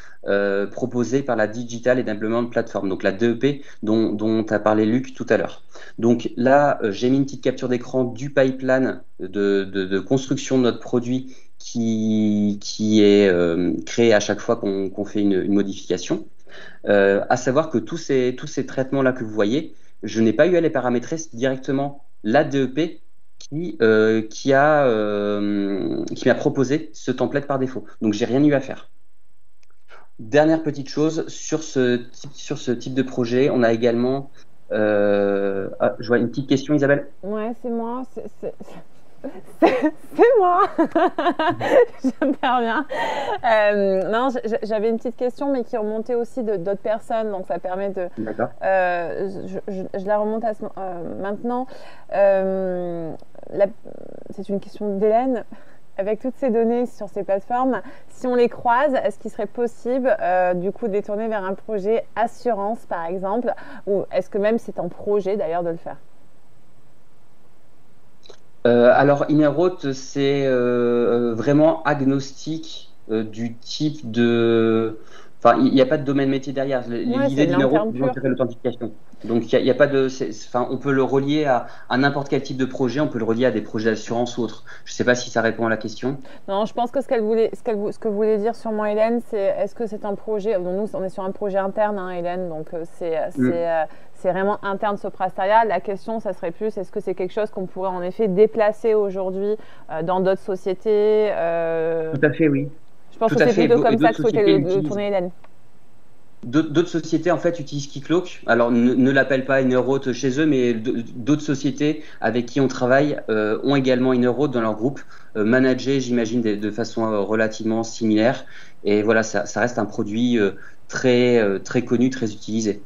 proposée par la Digital Enablement Platform, donc la DEP dont a parlé Luc tout à l'heure. Donc là, j'ai mis une petite capture d'écran du pipeline de construction de notre produit qui est créé à chaque fois qu'on fait une modification. À savoir que tous ces traitements-là que vous voyez, je n'ai pas eu à les paramétrer, c'est directement la DEP qui m'a proposé ce template par défaut. Donc, j'ai rien eu à faire. Dernière petite chose, sur ce type de projet, on a également... je vois une petite question, Isabelle. Ouais, c'est moi. C'est moi. J'interviens. Non, j'avais une petite question, mais qui remontait aussi d'autres personnes, donc ça permet de. D'accord. Je la remonte maintenant. C'est une question d'Hélène. Avec toutes ces données sur ces plateformes, si on les croise, est-ce qu'il serait possible du coup de les tourner vers un projet assurance, par exemple, ou est-ce que même c'est en projet d'ailleurs de le faire? Alors, Innerhaute, c'est vraiment agnostique du type de... Enfin, il n'y a pas de domaine métier derrière. L'idée d'Innerhaute, c'est l'authentification. Donc, il y a pas de... Enfin, on peut le relier à n'importe quel type de projet. On peut le relier à des projets d'assurance ou autres. Je ne sais pas si ça répond à la question. Non, je pense que ce que voulait dire sûrement Hélène, c'est est-ce que c'est un projet... Donc, nous, on est sur un projet interne, hein, Hélène. Donc, c'est vraiment interne Soprasteria. La question, ça serait plus, est-ce que c'est quelque chose qu'on pourrait en effet déplacer aujourd'hui dans d'autres sociétés Tout à fait, oui. Je pense que c'est plutôt comme ça que souhaitait le tourner Hélène. D'autres sociétés en fait utilisent Keycloak. Alors ne l'appellent pas Innerhaute chez eux, mais d'autres sociétés avec qui on travaille ont également Innerhaute dans leur groupe, managé, j'imagine, de façon relativement similaire. Et voilà, ça reste un produit très connu, très utilisé.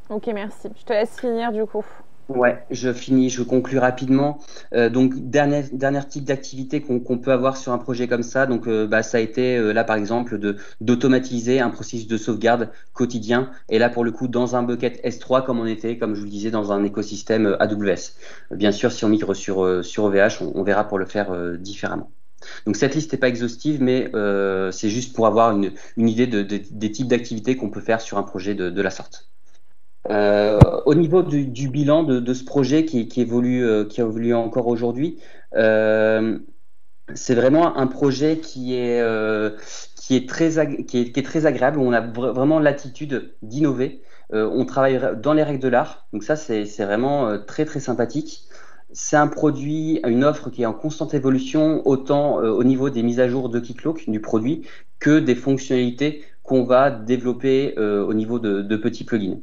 Ok, merci. Je te laisse finir du coup. Ouais, je conclue rapidement. Donc dernier type d'activité qu'on peut avoir sur un projet comme ça. Donc ça a été là par exemple d'automatiser un processus de sauvegarde quotidien. Et là pour le coup dans un bucket S3 comme je vous le disais, dans un écosystème AWS. Bien sûr, si on migre sur OVH, on verra pour le faire différemment. Donc cette liste n'est pas exhaustive, mais c'est juste pour avoir une idée des types d'activités qu'on peut faire sur un projet de la sorte. Au niveau du bilan de ce projet qui évolue encore aujourd'hui, c'est vraiment un projet qui est très agréable, où on a vraiment l'attitude d'innover. On travaille dans les règles de l'art, donc ça c'est vraiment très très sympathique. C'est un produit, une offre qui est en constante évolution, autant au niveau des mises à jour de Keycloak du produit que des fonctionnalités qu'on va développer au niveau de petits plugins.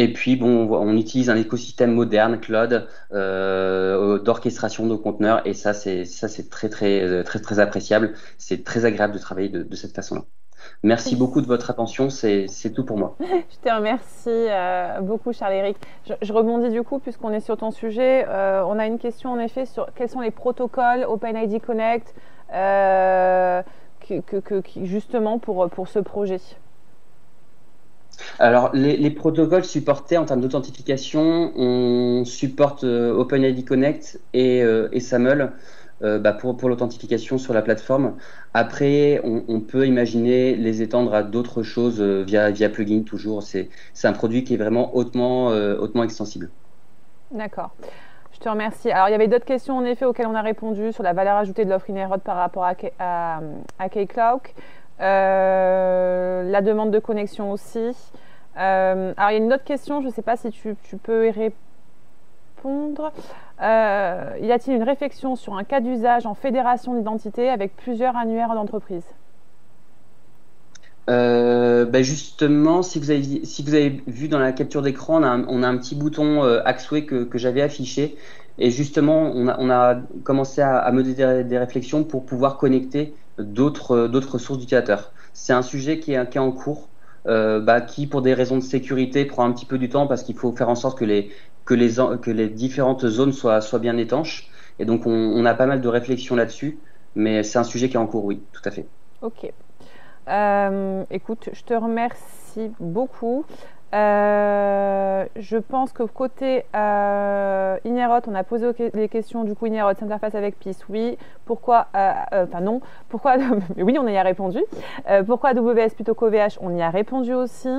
Et puis, bon, on utilise un écosystème moderne, Cloud, d'orchestration de conteneurs. Et ça, c'est très appréciable. C'est très agréable de travailler de cette façon-là. Merci beaucoup de votre attention. C'est tout pour moi. Je te remercie beaucoup, Charles-Éric. Je rebondis du coup, puisqu'on est sur ton sujet. On a une question en effet sur quels sont les protocoles OpenID Connect justement pour ce projet. Alors, les protocoles supportés en termes d'authentification, on supporte OpenID Connect et SAML pour l'authentification sur la plateforme. Après, on peut imaginer les étendre à d'autres choses via plugin toujours. C'est un produit qui est vraiment hautement extensible. D'accord. Je te remercie. Alors, il y avait d'autres questions en effet auxquelles on a répondu sur la valeur ajoutée de l'offre Inerode par rapport à Keycloak. La demande de connexion aussi. Alors, il y a une autre question, je ne sais pas si tu peux y répondre. Y a-t-il une réflexion sur un cas d'usage en fédération d'identité avec plusieurs annuaires d'entreprise? Justement, si vous avez vu dans la capture d'écran, on a un petit bouton Axway que j'avais affiché. Et justement, on a commencé à mener des réflexions pour pouvoir connecter d'autres sources d'utilisateurs. C'est un sujet qui est en cours, qui, pour des raisons de sécurité, prend un petit peu du temps parce qu'il faut faire en sorte que les différentes zones soient bien étanches. Et donc, on a pas mal de réflexions là-dessus, mais c'est un sujet qui est en cours, oui, tout à fait. Ok. Écoute, je te remercie beaucoup. Je pense que côté Inerot, on a posé les questions du coup Inerot s'interface avec PIS, oui. Pourquoi non. Pourquoi oui, on y a répondu. Pourquoi AWS plutôt qu'OVH, on y a répondu aussi.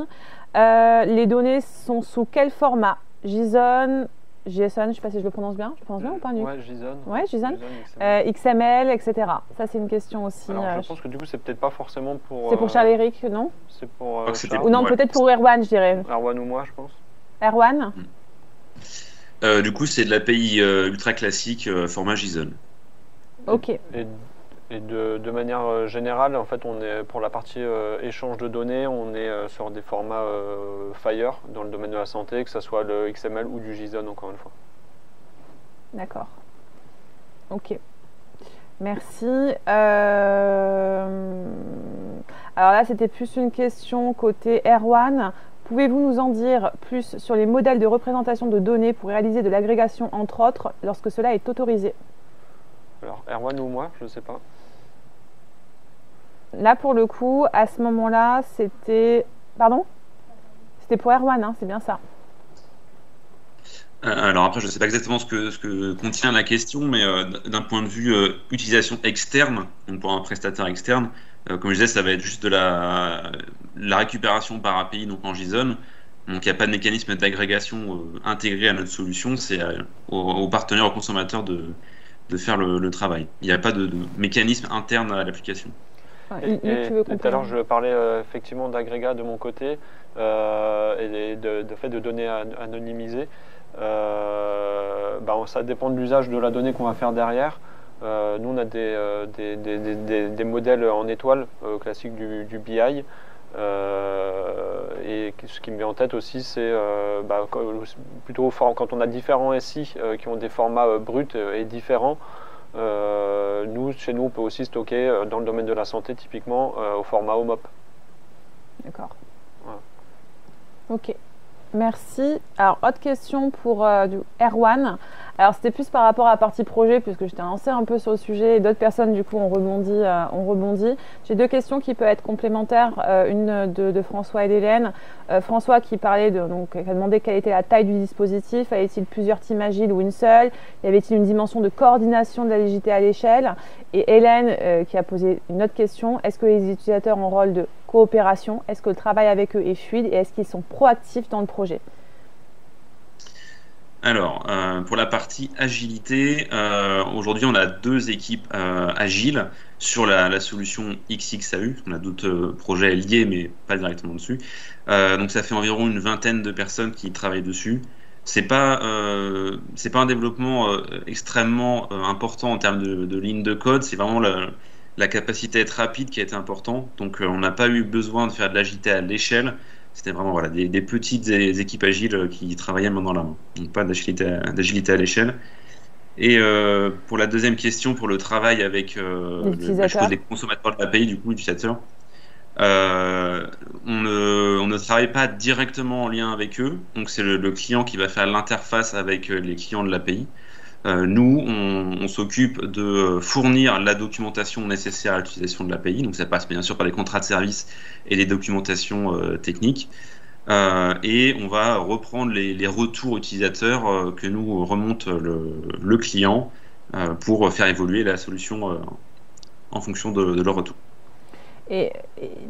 Les données sont sous quel format? JSON, je ne sais pas si je le prononce bien. Je prononce bien ou pas, Luc? Ouais, JSON. Ouais, JSON. XML, etc. Ça, c'est une question aussi. Alors, je pense que du coup, c'est peut-être pas forcément pour. C'est pour Charles-Éric, non? C'est pour. Ou non, peut-être pour Erwan, je dirais. Erwan ou moi, je pense. Erwan? Du coup, c'est de l'API ultra classique, format JSON. Ok. Et de manière générale, en fait, on est pour la partie échange de données, on est sur des formats FHIR dans le domaine de la santé, que ce soit le XML ou du JSON, encore une fois. D'accord. Ok. Merci. Alors là, c'était plus une question côté Erwan. Pouvez-vous nous en dire plus sur les modèles de représentation de données pour réaliser de l'agrégation, entre autres, lorsque cela est autorisé? Alors, Erwan ou moi, je ne sais pas. Là, pour le coup, à ce moment-là, c'était... Pardon? C'était pour Erwan, hein, c'est bien ça. Alors après, je ne sais pas exactement ce que contient la question, mais d'un point de vue utilisation externe, donc pour un prestataire externe, comme je disais, ça va être juste de la récupération par API, donc en JSON. Donc il n'y a pas de mécanisme d'agrégation intégré à notre solution, c'est aux partenaires, aux consommateurs de faire le travail. Il n'y a pas de mécanisme interne à l'application. Et tout à l'heure, je parlais effectivement d'agrégat de mon côté et de fait de données anonymisées. Ça dépend de l'usage de la donnée qu'on va faire derrière. Nous, on a des modèles en étoile classiques du BI. Et ce qui me vient en tête aussi, c'est plutôt quand on a différents SI qui ont des formats bruts et différents. Chez nous, on peut aussi stocker dans le domaine de la santé, typiquement au format OMOP. D'accord. Voilà. Ok. Merci. Alors, autre question pour Erwan. Alors, c'était plus par rapport à la partie projet, puisque je t'ai lancé un peu sur le sujet et d'autres personnes, du coup, ont rebondi. J'ai deux questions qui peuvent être complémentaires. Une de François et d'Hélène. François qui parlait qui a demandé quelle était la taille du dispositif. Avait-il plusieurs teams agiles ou une seule? Y avait-il une dimension de coordination de l'agilité à l'échelle? Et Hélène qui a posé une autre question. Est-ce que les utilisateurs ont un rôle de coopération? Est-ce que le travail avec eux est fluide? Et est-ce qu'ils sont proactifs dans le projet? Alors, pour la partie agilité, aujourd'hui on a 2 équipes agiles sur la solution XXAU. On a d'autres projets liés, mais pas directement dessus. Donc ça fait environ une 20aine de personnes qui travaillent dessus. C'est pas un développement extrêmement important en termes de lignes de code. C'est vraiment la capacité à être rapide qui a été importante. Donc on n'a pas eu besoin de faire de l'agilité à l'échelle. C'était vraiment voilà, des petites équipes agiles qui travaillaient main dans la main. Donc pas d'agilité à l'échelle. Et pour la deuxième question, pour le travail avec les consommateurs de l'API, du coup, l'utilisateur, on ne travaille pas directement en lien avec eux. Donc c'est le client qui va faire l'interface avec les clients de l'API. Nous, on s'occupe de fournir la documentation nécessaire à l'utilisation de l'API. Donc ça passe bien sûr par les contrats de service et les documentations techniques. Et on va reprendre les retours utilisateurs que nous remonte le client pour faire évoluer la solution en fonction de leur retour. Et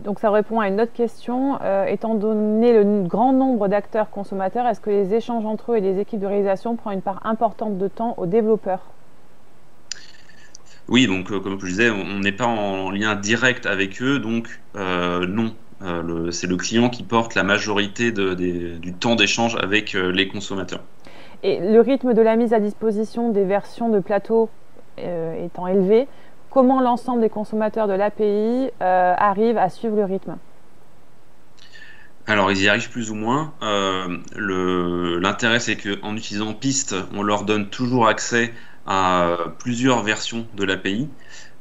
donc ça répond à une autre question. Étant donné le grand nombre d'acteurs consommateurs, est-ce que les échanges entre eux et les équipes de réalisation prennent une part importante de temps aux développeurs? Oui, donc comme je disais, on n'est pas en lien direct avec eux, donc non. C'est le client qui porte la majorité du temps d'échange avec les consommateurs. Et le rythme de la mise à disposition des versions de plateau étant élevé, comment l'ensemble des consommateurs de l'API arrivent à suivre le rythme? Alors, ils y arrivent plus ou moins. L'intérêt, c'est qu'en utilisant Piste, on leur donne toujours accès à plusieurs versions de l'API.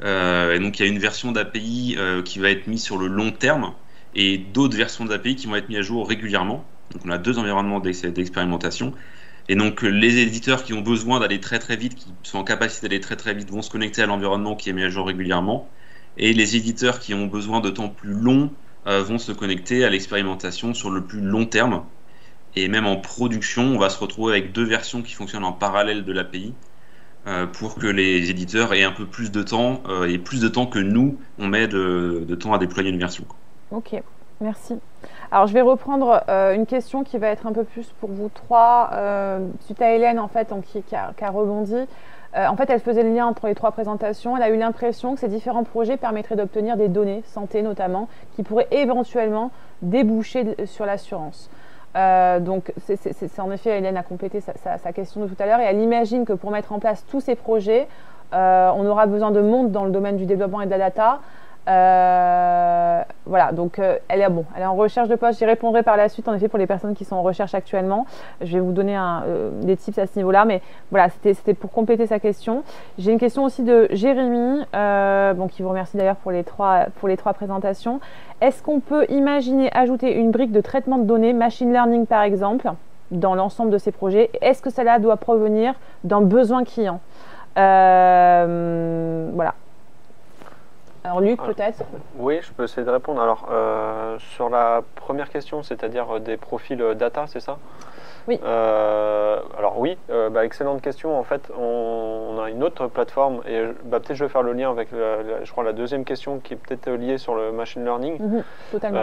Et donc, il y a une version d'API qui va être mise sur le long terme et d'autres versions d'API qui vont être mises à jour régulièrement. Donc, on a deux environnements d'expérimentation. Et donc, les éditeurs qui ont besoin d'aller très très vite, qui sont en capacité d'aller très très vite, vont se connecter à l'environnement qui est mis à jour régulièrement. Et les éditeurs qui ont besoin de temps plus long vont se connecter à l'expérimentation sur le plus long terme. Et même en production, on va se retrouver avec deux versions qui fonctionnent en parallèle de l'API pour que les éditeurs aient un peu plus de temps et plus de temps que nous, on met de temps à déployer une version. Ok, merci. Alors, je vais reprendre une question qui va être un peu plus pour vous trois, suite à Hélène, en fait, qui a rebondi. En fait, elle faisait le lien entre les trois présentations. Elle a eu l'impression que ces différents projets permettraient d'obtenir des données, santé notamment, qui pourraient éventuellement déboucher sur l'assurance. Donc, c'est en effet, Hélène a complété sa question de tout à l'heure, et elle imagine que pour mettre en place tous ces projets, on aura besoin de monde dans le domaine du développement et de la data. Voilà, donc elle est en recherche de poste. J'y répondrai par la suite, en effet, pour les personnes qui sont en recherche actuellement. Je vais vous donner des tips à ce niveau-là, mais voilà, c'était pour compléter sa question. J'ai une question aussi de Jérémy, qui vous remercie d'ailleurs pour les trois présentations. Est-ce qu'on peut imaginer ajouter une brique de traitement de données, machine learning par exemple, dans l'ensemble de ces projets? Est-ce que cela doit provenir d'un besoin client? Voilà. Alors Luc, peut-être? Oui, je peux essayer de répondre. Alors, sur la première question, c'est-à-dire des profils data, c'est ça? Oui. Alors oui, excellente question. En fait, on a une autre plateforme, et peut-être je vais faire le lien avec, je crois, la deuxième question qui est peut-être liée sur le machine learning. Totalement.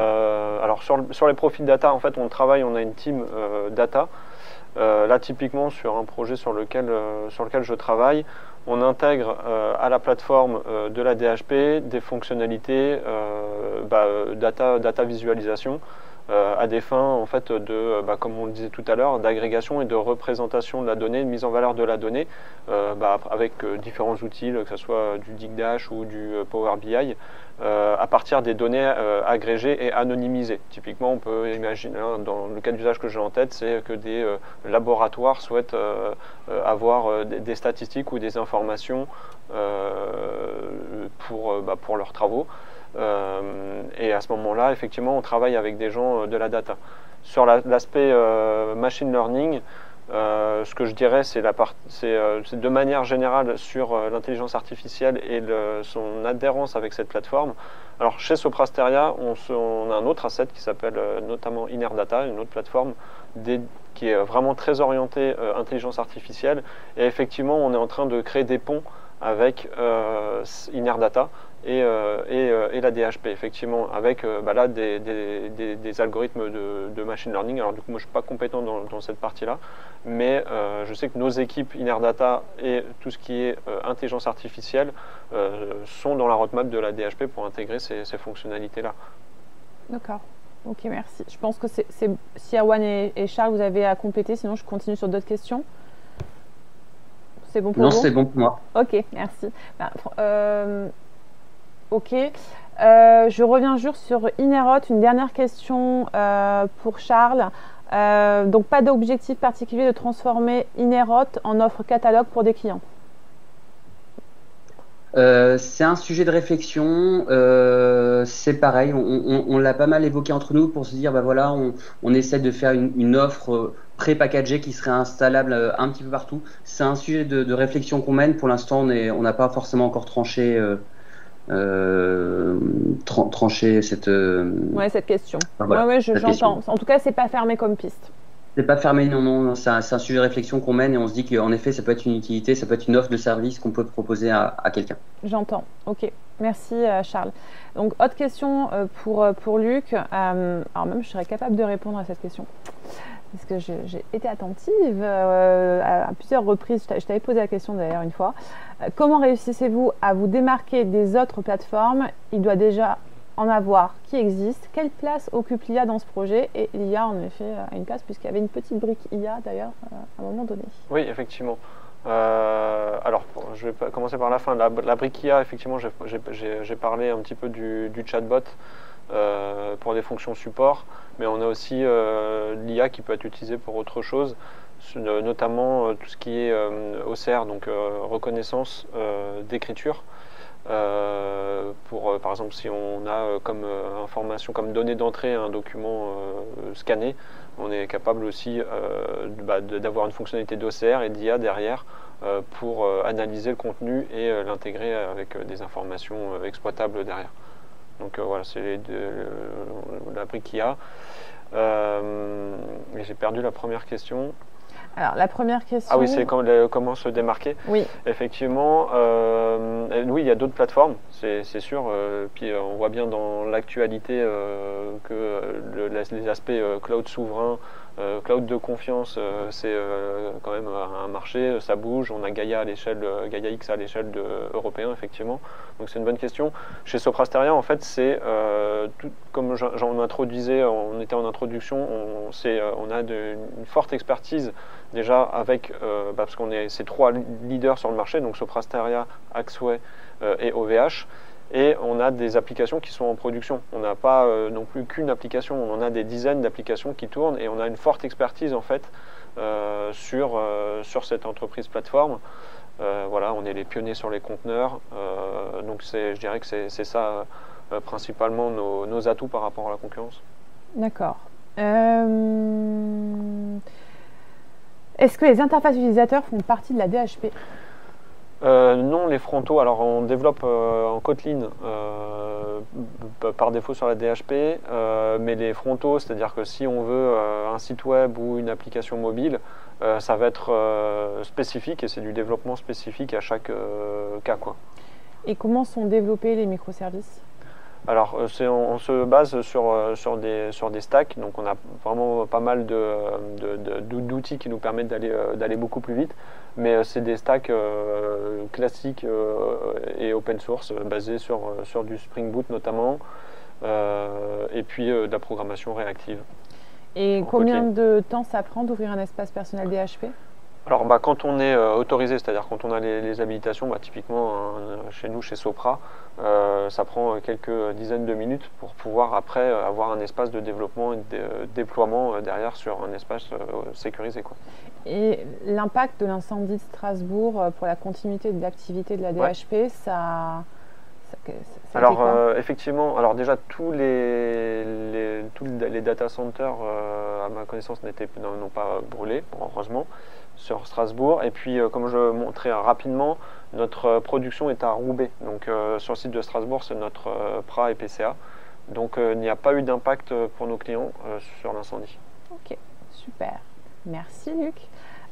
Alors, sur les profils data, en fait, on a une team data. Là, typiquement, sur un projet sur lequel je travaille, on intègre à la plateforme de la DHP des fonctionnalités data visualisation à des fins en fait comme on le disait tout à l'heure, d'agrégation et de représentation de la donnée, de mise en valeur de la donnée avec différents outils, que ce soit du Digdash ou du Power BI, à partir des données agrégées et anonymisées. Typiquement, on peut imaginer, dans le cas d'usage que j'ai en tête, c'est que des laboratoires souhaitent avoir des statistiques ou des informations pour leurs travaux. Et à ce moment-là, effectivement, on travaille avec des gens de la data. Sur l'aspect machine learning, ce que je dirais, c'est de manière générale sur l'intelligence artificielle et son adhérence avec cette plateforme. Alors chez Soprasteria, on a un autre asset qui s'appelle notamment Inerdata, une autre plateforme qui est vraiment très orientée intelligence artificielle. Et effectivement, on est en train de créer des ponts avec Inerdata et la DHP, effectivement, avec là des algorithmes de machine learning. Alors du coup, moi je ne suis pas compétent dans cette partie-là, mais je sais que nos équipes Inerdata et tout ce qui est intelligence artificielle sont dans la roadmap de la DHP pour intégrer ces fonctionnalités-là. D'accord. Ok, merci. Je pense que si Erwan et Charles, vous avez à compléter, sinon je continue sur d'autres questions. C'est bon pour vous? Non, c'est bon pour moi. Ok, merci. Ok. Je reviens juste sur Inerot, une dernière question pour Charles. Donc pas d'objectif particulier de transformer Inerot en offre catalogue pour des clients. C'est un sujet de réflexion. C'est pareil, on l'a pas mal évoqué entre nous pour se dire, bah voilà, on essaie de faire une offre pré-packagée qui serait installable un petit peu partout. C'est un sujet de réflexion qu'on mène. Pour l'instant, on n'a pas forcément encore tranché cette. Ouais, cette question. Voilà, ouais, cette j'entends. question. En tout cas, c'est pas fermé comme piste. C'est pas fermé, non, c'est un sujet de réflexion qu'on mène et on se dit qu'en effet, ça peut être une utilité, ça peut être une offre de service qu'on peut proposer à quelqu'un. J'entends. Ok. Merci Charles. Donc, autre question pour Luc. Alors même, je serais capable de répondre à cette question. Parce que j'ai été attentive à plusieurs reprises. Je t'avais posé la question d'ailleurs une fois. Comment réussissez-vous à vous démarquer des autres plateformes? Il doit déjà en avoir qui existent. Quelle place occupe l'IA dans ce projet? Et l'IA, en effet, a une place puisqu'il y avait une petite brique IA d'ailleurs à un moment donné. Oui, effectivement. Alors, je vais commencer par la fin. La brique IA, effectivement, j'ai parlé un petit peu du chatbot pour des fonctions support, mais on a aussi l'IA qui peut être utilisée pour autre chose, notamment tout ce qui est OCR, donc reconnaissance d'écriture. Par exemple, si on a comme information, comme donnée d'entrée un document scanné, on est capable aussi d'avoir une fonctionnalité d'OCR et d'IA derrière pour analyser le contenu et l'intégrer avec des informations exploitables derrière. Donc voilà, c'est la brique IA. J'ai perdu la première question. Alors, la première question... Ah oui, c'est comment se démarquer. Oui. Effectivement, oui, il y a d'autres plateformes, c'est sûr. Puis on voit bien dans l'actualité que les aspects cloud souverain, cloud de confiance, c'est quand même un marché, ça bouge. On a Gaia X à l'échelle européen, effectivement. Donc c'est une bonne question. Chez Soprasteria, en fait, c'est comme j'en introduisais, on était en introduction, on a une forte expertise déjà avec, parce qu'on est ces trois leaders sur le marché, donc Soprasteria, Axway et OVH. Et on a des applications qui sont en production. On n'a pas non plus qu'une application, on en a des dizaines d'applications qui tournent et on a une forte expertise en fait sur cette entreprise plateforme. Voilà, on est les pionniers sur les conteneurs. Donc je dirais que c'est ça principalement nos atouts par rapport à la concurrence. D'accord. Est-ce que les interfaces utilisateurs font partie de la DHP? Non, les frontaux, alors on développe en Kotlin par défaut sur la DHP, mais les frontaux, c'est-à-dire que si on veut un site web ou une application mobile, ça va être spécifique et c'est du développement spécifique à chaque cas, quoi. Et comment sont développés les microservices? Alors, on se base sur des stacks, donc on a vraiment pas mal d'outils qui nous permettent d'aller beaucoup plus vite, mais c'est des stacks classiques et open source, basés sur du Spring Boot notamment, et puis de la programmation réactive. Et combien de temps ça prend d'ouvrir un espace personnel DHP? Alors quand on est autorisé, c'est-à-dire quand on a les habilitations, typiquement chez nous, chez Sopra, ça prend quelques dizaines de minutes pour pouvoir après avoir un espace de développement et de déploiement derrière sur un espace sécurisé, quoi. Et l'impact de l'incendie de Strasbourg pour la continuité de l'activité de la DHP, ça alors effectivement, alors déjà tous les data centers à ma connaissance n'ont pas brûlé, heureusement, sur Strasbourg. Et puis comme je montrais rapidement, notre production est à Roubaix, donc sur le site de Strasbourg, c'est notre PRA et PCA, donc il n'y a pas eu d'impact pour nos clients sur l'incendie. Ok, super, merci Luc.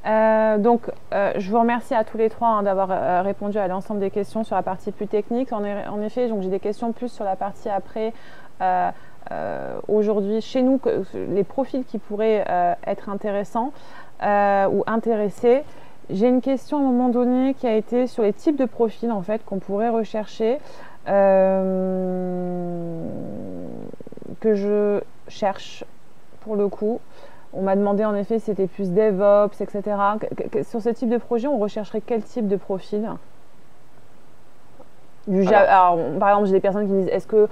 Je vous remercie à tous les trois d'avoir répondu à l'ensemble des questions sur la partie plus technique. En effet, j'ai des questions plus sur la partie après. Aujourd'hui, chez nous, les profils qui pourraient être intéressants ou intéressés. J'ai une question à un moment donné qui a été sur les types de profils en fait qu'on pourrait rechercher, que je cherche pour le coup. On m'a demandé en effet si c'était plus DevOps, etc. Sur ce type de projet, on rechercherait quel type de profil? Alors, par exemple, j'ai des personnes qui me disent, est-ce que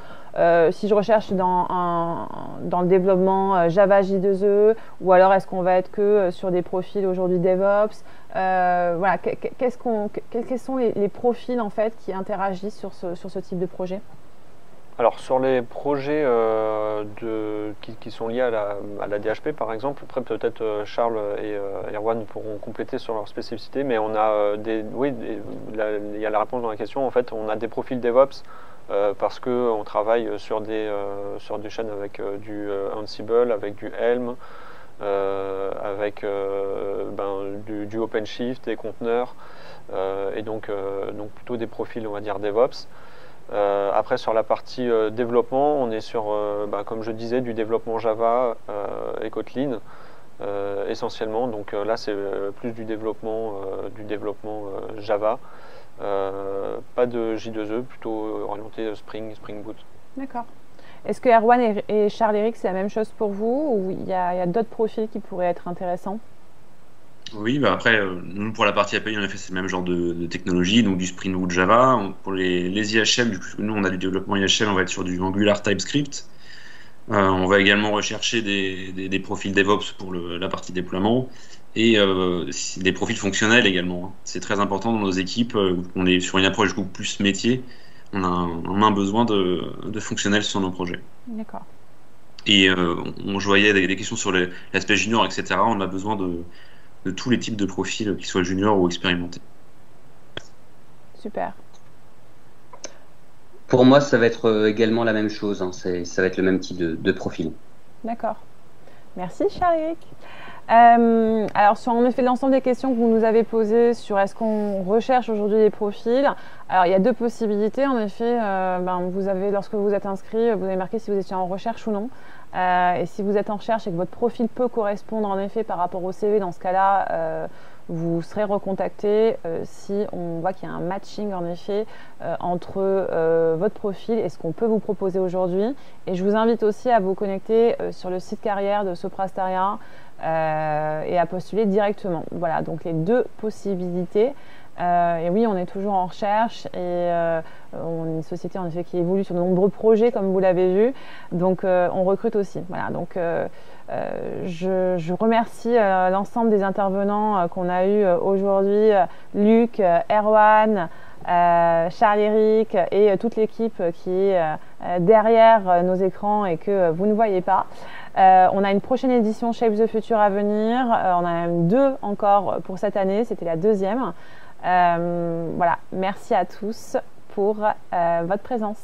si je recherche dans le développement Java J2E, ou alors est-ce qu'on va être que sur des profils aujourd'hui DevOps, voilà, quels sont les profils en fait qui interagissent sur ce type de projet? Alors sur les projets qui sont liés à la DHP par exemple, après peut-être Charles et Erwan pourront compléter sur leur spécificité, mais on a il y a la réponse dans la question. En fait, on a des profils DevOps parce qu'on travaille sur des chaînes avec du Ansible, avec du Helm, avec du OpenShift, des conteneurs, et donc plutôt des profils, on va dire, DevOps. Après sur la partie développement, on est sur, comme je disais, du développement Java et Kotlin essentiellement. Donc là c'est plus du développement Java, pas de J2E, plutôt orienté Spring Boot. D'accord. Est-ce que Erwan et Charles-Éric, c'est la même chose pour vous, ou il y a d'autres profils qui pourraient être intéressants? Oui, après, nous, pour la partie API, en effet, c'est le même genre de technologie, donc du Spring Boot Java. Pour les IHM, nous, on a du développement IHM, on va être sur du Angular TypeScript. On va également rechercher des profils DevOps pour la partie déploiement et des profils fonctionnels également. C'est très important dans nos équipes. On est sur une approche beaucoup plus métier. On a un besoin de fonctionnels sur nos projets. D'accord. Et on voyait des questions sur l'aspect junior, etc. On a besoin de tous les types de profils, qu'ils soient juniors ou expérimentés. Super. Pour moi, ça va être également la même chose. Hein. Ça va être le même type de profil. D'accord. Merci, Charles-Éric. Alors, sur en effet l'ensemble des questions que vous nous avez posées sur est-ce qu'on recherche aujourd'hui des profils, alors il y a deux possibilités. En effet, vous avez, lorsque vous êtes inscrit, vous avez marqué si vous étiez en recherche ou non. Et si vous êtes en recherche et que votre profil peut correspondre en effet par rapport au CV, dans ce cas-là, vous serez recontacté si on voit qu'il y a un matching en effet entre votre profil et ce qu'on peut vous proposer aujourd'hui. Et je vous invite aussi à vous connecter sur le site carrière de Soprasteria et à postuler directement. Voilà, donc les deux possibilités. Et oui, on est toujours en recherche et on est une société en effet qui évolue sur de nombreux projets comme vous l'avez vu, donc on recrute aussi. Voilà, donc je remercie l'ensemble des intervenants qu'on a eu aujourd'hui, Luc, Erwan, Charles-Éric et toute l'équipe qui est derrière nos écrans et que vous ne voyez pas. On a une prochaine édition Shape the Future à venir, on a même deux encore pour cette année, c'était la deuxième. Voilà, merci à tous pour votre présence.